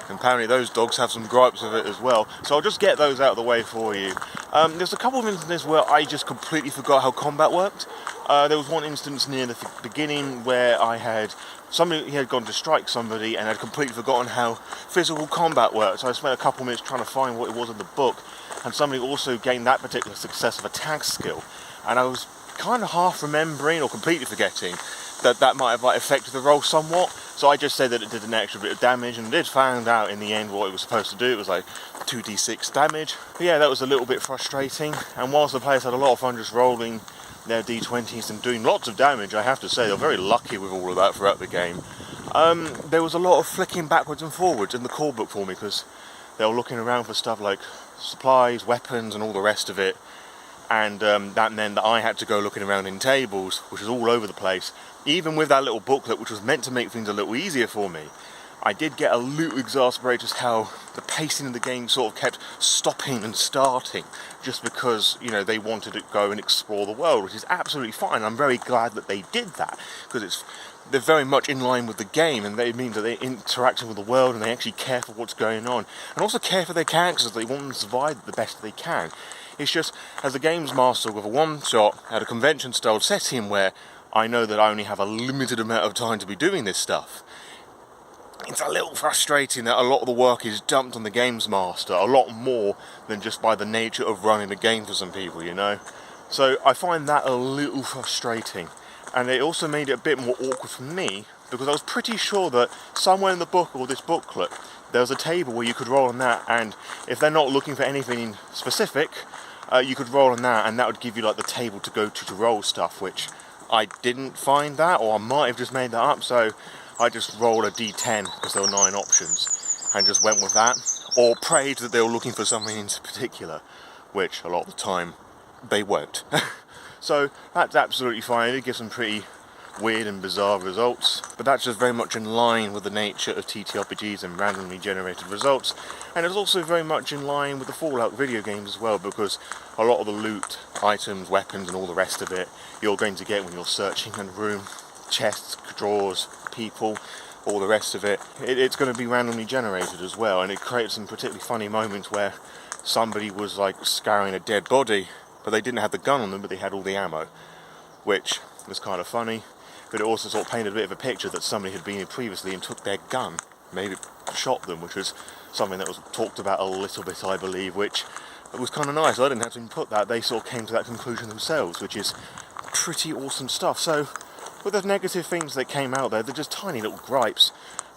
And apparently those dogs have some gripes with it as well. So I'll just get those out of the way for you. There's a couple of instances where I just completely forgot how combat worked. There was one instance near the beginning where I had somebody, he had gone to strike somebody and had completely forgotten how physical combat worked. So I spent a couple of minutes trying to find what it was in the book. And somebody also gained that particular success of a tag skill. And I was kind of half remembering or completely forgetting that might have affected the roll somewhat. So I just said that it did an extra bit of damage, and did find out in the end what it was supposed to do. It was like 2d6 damage. But yeah, that was a little bit frustrating. And whilst the players had a lot of fun just rolling their d20s and doing lots of damage, I have to say they were very lucky with all of that throughout the game. There was a lot of flicking backwards and forwards in the core book for me, because they were looking around for stuff like supplies, weapons and all the rest of it. And that meant that I had to go looking around in tables, which was all over the place. Even with that little booklet, which was meant to make things a little easier for me, I did get a little exasperated just how the pacing of the game sort of kept stopping and starting, just because, you know, they wanted to go and explore the world, which is absolutely fine. I'm very glad that they did that, because they're very much in line with the game, and it means that they're interacting with the world and they actually care for what's going on, and also care for their characters. They want them to survive the best they can. It's just, as a games master with a one-shot at a convention-style setting where I know that I only have a limited amount of time to be doing this stuff, it's a little frustrating that a lot of the work is dumped on the games master, a lot more than just by the nature of running a game for some people, you know. So I find that a little frustrating, and it also made it a bit more awkward for me, because I was pretty sure that somewhere in the book or this booklet there was a table where you could roll on that, and if they're not looking for anything specific, you could roll on that, and that would give you like the table to go to roll stuff, which I didn't find that, or I might have just made that up. So I just rolled a d10 because there were 9 options and just went with that, or prayed that they were looking for something in particular, which a lot of the time they weren't. So that's absolutely fine. It gives some pretty weird and bizarre results, but that's just very much in line with the nature of TTRPGs and randomly generated results, and it's also very much in line with the Fallout video games as well, because a lot of the loot, items, weapons and all the rest of it you're going to get when you're searching in a room, chests, drawers, people, all the rest of it, it's going to be randomly generated as well, and it creates some particularly funny moments where somebody was like scouring a dead body, but they didn't have the gun on them, but they had all the ammo, which was kind of funny. But it also sort of painted a bit of a picture that somebody had been here previously and took their gun, maybe shot them, which was something that was talked about a little bit, I believe, which was kind of nice. I didn't have to input that. They sort of came to that conclusion themselves, which is pretty awesome stuff. So with the negative things that came out there, they're just tiny little gripes,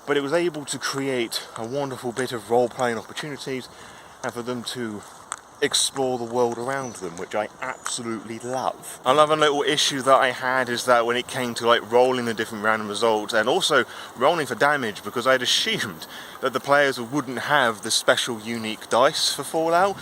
but it was able to create a wonderful bit of role-playing opportunities and for them to explore the world around them, which I absolutely love. Another little issue that I had is that when it came to like rolling the different random results and also rolling for damage, because I'd assumed that the players wouldn't have the special unique dice for Fallout,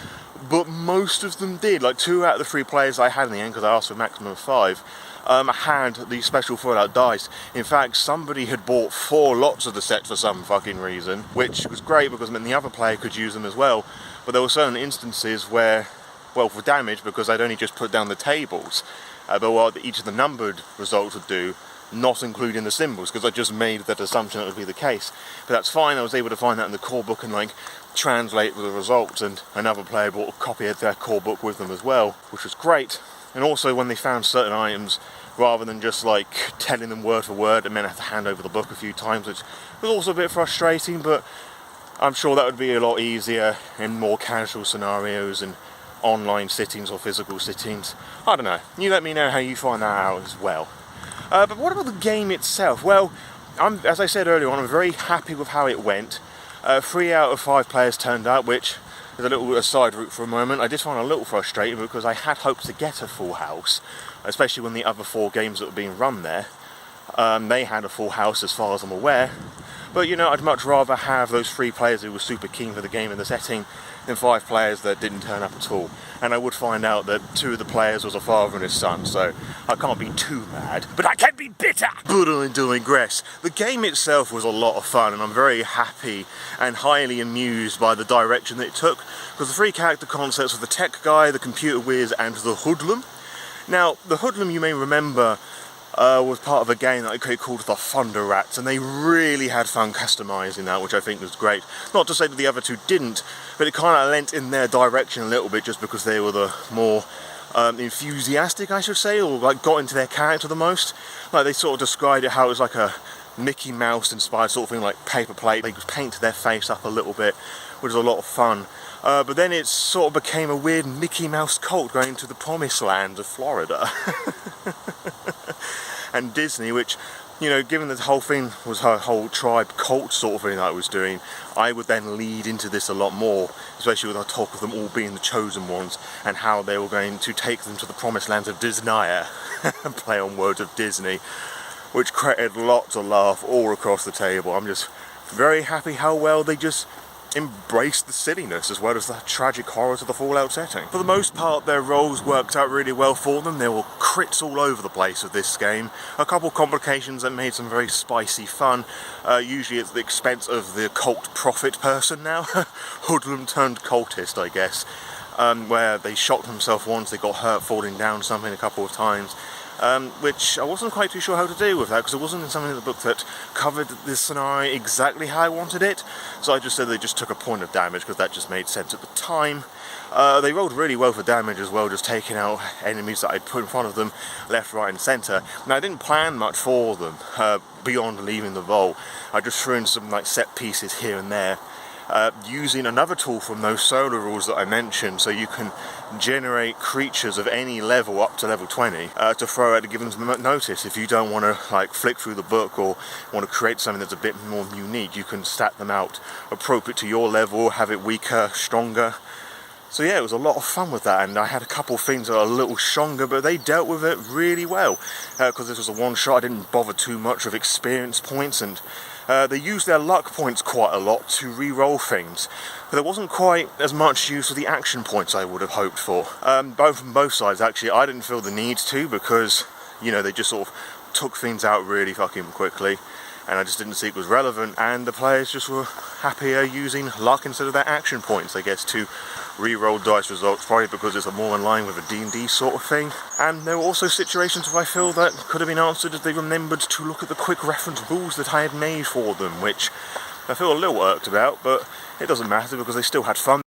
but most of them did. Like 2 out of the 3 players I had in the end, because I asked for a maximum of 5, had the special Fallout dice. In fact, somebody had bought 4 lots of the set for some fucking reason, which was great because it meant the other player could use them as well. But there were certain instances where, well, for damage, because I'd only just put down the tables, but what each of the numbered results would do, not including the symbols, because I just made that assumption that would be the case. But that's fine. I was able to find that in the core book and like translate the results, and another player bought a copy of their core book with them as well, which was great. And also when they found certain items, rather than just like telling them word for word, it meant I had to hand over the book a few times, which was also a bit frustrating, but I'm sure that would be a lot easier in more casual scenarios and online sittings or physical sittings. I don't know. You let me know how you find that out as well. But what about the game itself? Well, as I said earlier on, I'm very happy with how it went. 3 out of 5 players turned up, which is a little side route for a moment. I did find a little frustrating because I had hoped to get a full house, especially when the other 4 games that were being run there, they had a full house as far as I'm aware. But you know, I'd much rather have those 3 players who were super keen for the game and the setting than 5 players that didn't turn up at all. And I would find out that 2 of the players was a father and his son, so I can't be too mad, but I can be bitter! But I digress. The game itself was a lot of fun, and I'm very happy and highly amused by the direction that it took, because the 3 character concepts of the tech guy, the computer whiz, and the hoodlum, Now, the hoodlum, you may remember, was part of a game that I created called the Thunder Rats, and they really had fun customising that, which I think was great. Not to say that the other two didn't, but it kind of lent in their direction a little bit just because they were the more enthusiastic, I should say, or like got into their character the most. Like they sort of described it how it was like a Mickey Mouse inspired sort of thing, like paper plate. They could paint their face up a little bit, which was a lot of fun. But then it sort of became a weird Mickey Mouse cult going to the promised land of Florida. And Disney, which, you know, given that the whole thing was her whole tribe cult sort of thing that I was doing, I would then lead into this a lot more, especially with our talk of them all being the chosen ones and how they were going to take them to the promised lands of Disney, play on words of Disney, which created lots of laugh all across the table. I'm just very happy how well they just embraced the silliness as well as the tragic horrors of the Fallout setting. For the most part, their roles worked out really well for them. There were crits all over the place with this game. A couple complications that made some very spicy fun, usually at the expense of the cult prophet person now. Hoodlum turned cultist, I guess, where they shot themselves once, they got hurt falling down something a couple of times. Which I wasn't quite too sure how to deal with that, because it wasn't something in the book that covered this scenario exactly how I wanted it, so I just said they just took a point of damage because that just made sense at the time. They rolled really well for damage as well, just taking out enemies that I'd put in front of them left, right and centre. Now I didn't plan much for them beyond leaving the vault. I just threw in some like set pieces here and there. Using another tool from those solo rules that I mentioned, so you can generate creatures of any level up to level 20 to throw out to give them some notice. If you don't want to like flick through the book or want to create something that's a bit more unique, you can stat them out appropriate to your level, have it weaker, stronger. So yeah, it was a lot of fun with that, and I had a couple of things that are a little stronger, but they dealt with it really well. Because this was a one-shot, I didn't bother too much with experience points, and they used their luck points quite a lot to re-roll things. But there wasn't quite as much use of the action points I would have hoped for. Both sides, actually. I didn't feel the need to, because, you know, they just sort of took things out really fucking quickly, and I just didn't see it was relevant, and the players just were happier using luck instead of their action points, I guess, to re-roll dice results, probably because it's more in line with a D&D sort of thing. And there were also situations where I feel that could have been answered if they remembered to look at the quick reference rules that I had made for them, which I feel a little irked about, but it doesn't matter because they still had fun.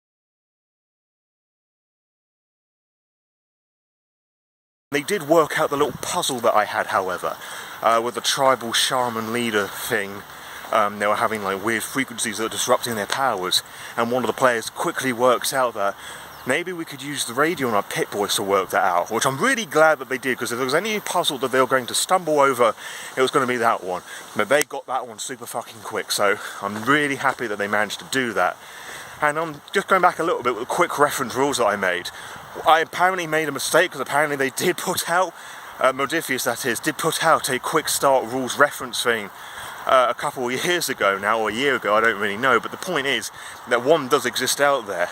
They did work out the little puzzle that I had, however, with the tribal shaman leader thing. They were having like weird frequencies that are disrupting their powers, and one of the players quickly works out that maybe we could use the radio and our pit boys to work that out, which I'm really glad that they did, because if there was any puzzle that they were going to stumble over, it was going to be that one. But they got that one super fucking quick, so I'm really happy that they managed to do that. And I'm just going back a little bit with the quick reference rules that I made. I apparently made a mistake, because apparently they did put out, Modifius that is, did put out a quick start rules reference thing a couple of years ago now, or a year ago, I don't really know, but the point is that one does exist out there.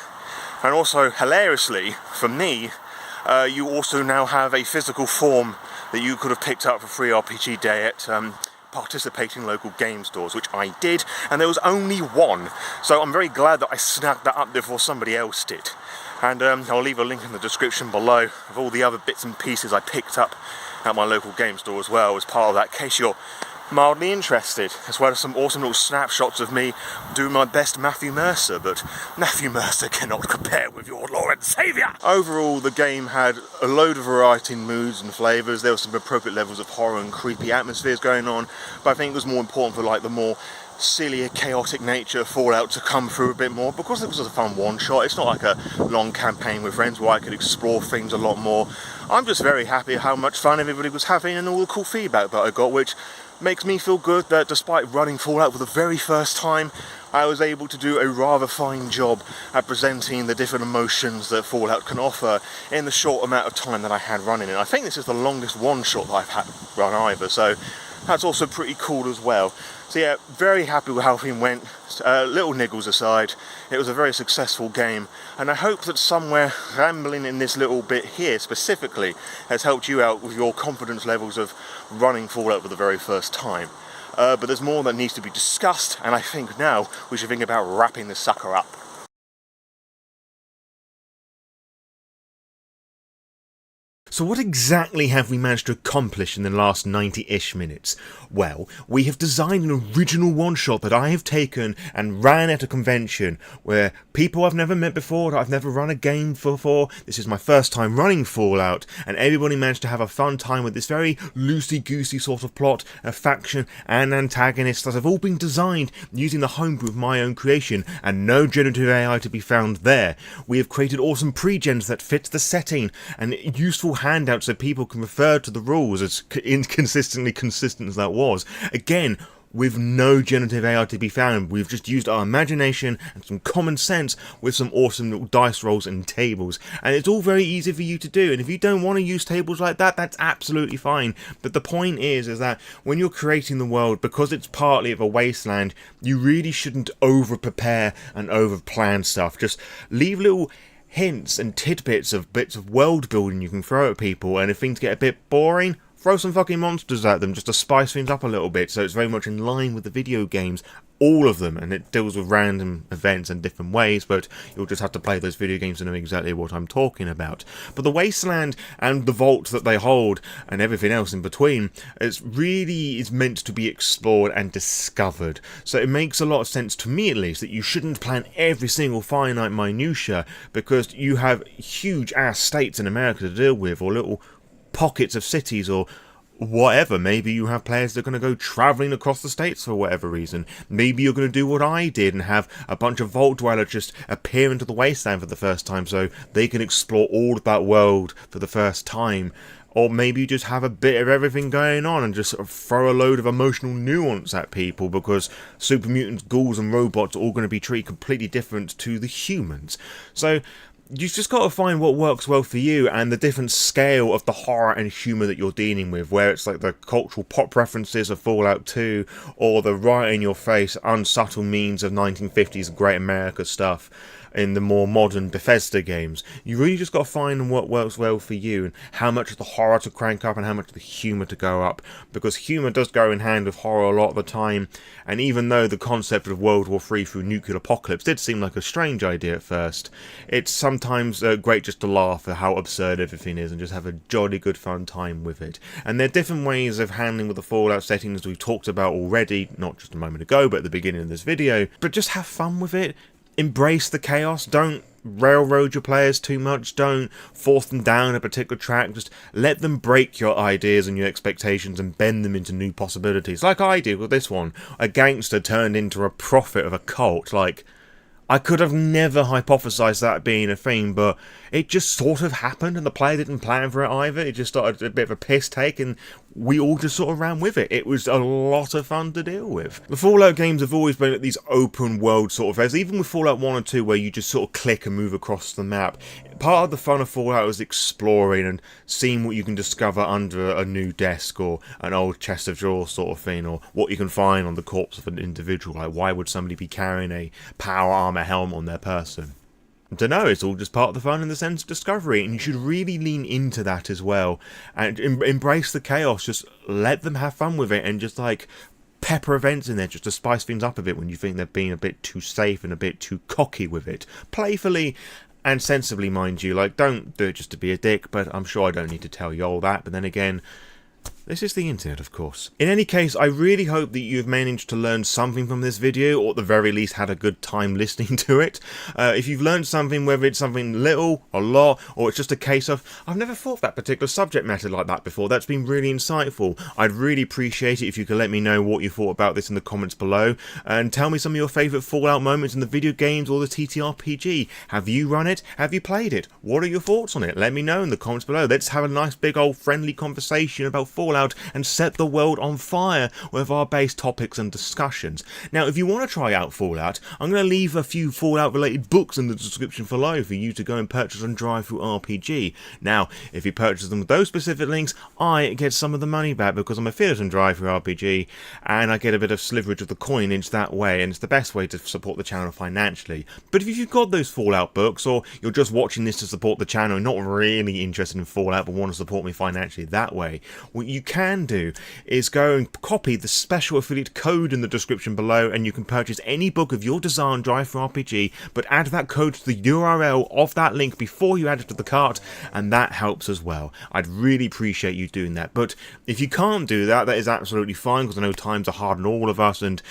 And also, hilariously, for me, you also now have a physical form that you could have picked up for free RPG Day at participating local game stores, which I did, and there was only one. So I'm very glad that I snagged that up before somebody else did. And I'll leave a link in the description below of all the other bits and pieces I picked up at my local game store as well, as part of that, in case you're mildly interested, as well as some awesome little snapshots of me doing my best Matthew Mercer, but Matthew Mercer cannot compare with your Lore Saviour! Overall, the game had a load of variety in moods and flavours. There were some appropriate levels of horror and creepy atmospheres going on, but I think it was more important for like the more silly, chaotic nature of Fallout to come through a bit more, because it was a fun one-shot. It's not like a long campaign with friends where I could explore things a lot more. I'm just very happy how much fun everybody was having and all the cool feedback that I got, which makes me feel good that despite running Fallout for the very first time, I was able to do a rather fine job at presenting the different emotions that Fallout can offer in the short amount of time that I had running it. I think this is the longest one-shot that I've had run either, so that's also pretty cool as well. So yeah, very happy with how things went. Little niggles aside, it was a very successful game, and I hope that somewhere rambling in this little bit here specifically has helped you out with your confidence levels of running Fallout for the very first time. But there's more that needs to be discussed, and I think now we should think about wrapping this sucker up. So what exactly have we managed to accomplish in the last 90-ish minutes? Well, we have designed an original one-shot that I have taken and ran at a convention where people I've never met before, that I've never run a game before, this is my first time running Fallout, and everybody managed to have a fun time with this very loosey-goosey sort of plot, a faction and antagonists that have all been designed using the homebrew of my own creation, and no generative AI to be found there. We have created awesome pregens that fit the setting, and useful handouts so people can refer to the rules, as inconsistently consistent as that was. Again, with no generative AI to be found, we've just used our imagination and some common sense with some awesome little dice rolls and tables, and it's all very easy for you to do. And if you don't want to use tables like that, that's absolutely fine. But the point is that when you're creating the world, because it's partly of a wasteland, you really shouldn't over prepare and over plan stuff. Just leave little hints and tidbits of bits of world building you can throw at people, and if things get a bit boring, throw some fucking monsters at them just to spice things up a little bit, so it's very much in line with the video games, all of them, and it deals with random events in different ways, but you'll just have to play those video games to know exactly what I'm talking about. But the wasteland and the vault that they hold and everything else in between is meant to be explored and discovered, so it makes a lot of sense to me at least that you shouldn't plan every single finite minutia, because you have huge ass states in America to deal with, or little pockets of cities, or whatever. Maybe you have players that are going to go travelling across the states for whatever reason. Maybe you're going to do what I did and have a bunch of vault dwellers just appear into the wasteland for the first time so they can explore all of that world for the first time. Or maybe you just have a bit of everything going on and just sort of throw a load of emotional nuance at people, because super mutants, ghouls and robots are all going to be treated completely different to the humans. So you've just got to find what works well for you and the different scale of the horror and humour that you're dealing with, where it's like the cultural pop references of Fallout 2 or the right-in-your-face, unsubtle means of 1950s Great America stuff in the more modern Bethesda games. You really just got to find what works well for you, and how much of the horror to crank up and how much of the humour to go up, because humour does go in hand with horror a lot of the time. And even though the concept of World War III through nuclear apocalypse did seem like a strange idea at first, it's sometimes great just to laugh at how absurd everything is and just have a jolly good fun time with it. And there are different ways of handling with the Fallout settings we've talked about already, not just a moment ago but at the beginning of this video, but just have fun with it. Embrace the chaos, don't railroad your players too much, don't force them down a particular track, just let them break your ideas and your expectations and bend them into new possibilities, like I did with this one. A gangster turned into a prophet of a cult. Like, I could have never hypothesized that being a thing, but it just sort of happened, and the player didn't plan for it either. It just started a bit of a piss take, and we all just sort of ran with it. It was a lot of fun to deal with. The Fallout games have always been at these open world sort of things, even with Fallout 1 or 2, where you just sort of click and move across the map. Part of the fun of Fallout is exploring and seeing what you can discover under a new desk or an old chest of drawers sort of thing, or what you can find on the corpse of an individual. Like, why would somebody be carrying a power armor helmet on their person? I don't know, it's all just part of the fun in the sense of discovery, and you should really lean into that as well and embrace the chaos. Just let them have fun with it, and just like pepper events in there just to spice things up a bit when you think they're being a bit too safe and a bit too cocky with it. Playfully and sensibly, mind you. Like, don't do it just to be a dick, but I'm sure I don't need to tell you all that. But then again, this is the internet, of course. In any case, I really hope that you've managed to learn something from this video, or at the very least had a good time listening to it. If you've learned something, whether it's something little, a lot, or it's just a case of, I've never thought of that particular subject matter like that before, that's been really insightful. I'd really appreciate it if you could let me know what you thought about this in the comments below, and tell me some of your favourite Fallout moments in the video games or the TTRPG. Have you run it? Have you played it? What are your thoughts on it? Let me know in the comments below. Let's have a nice big old friendly conversation about Fallout and set the world on fire with our base topics and discussions. Now, if you want to try out Fallout, I'm going to leave a few Fallout related books in the description below for you to go and purchase on DriveThruRPG. Now, if you purchase them with those specific links, I get some of the money back because I'm affiliate on DriveThruRPG, and I get a bit of sliverage of the coinage that way, and it's the best way to support the channel financially. But if you've got those Fallout books, or you're just watching this to support the channel and not really interested in Fallout but want to support me financially that way, well, you can do is go and copy the special affiliate code in the description below, and you can purchase any book of your desire and Drive for RPG, but add that code to the URL of that link before you add it to the cart, and that helps as well. I'd really appreciate you doing that. But if you can't do that, that is absolutely fine, because I know times are hard on all of us, and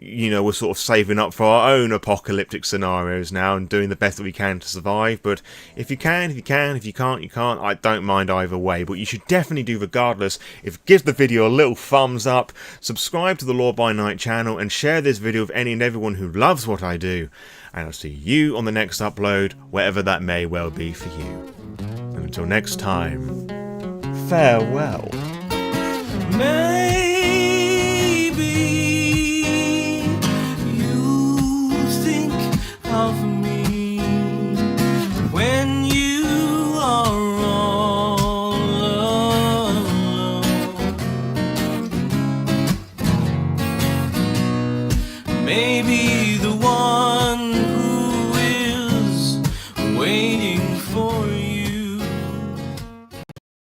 you know, we're sort of saving up for our own apocalyptic scenarios now and doing the best that we can to survive. But if you can, if you can't, you can't. I don't mind either way, but you should definitely do regardless. Give the video a little thumbs up, subscribe to the Lore by Night channel, and share this video with any and everyone who loves what I do. And I'll see you on the next upload, wherever that may well be for you. And until next time, farewell.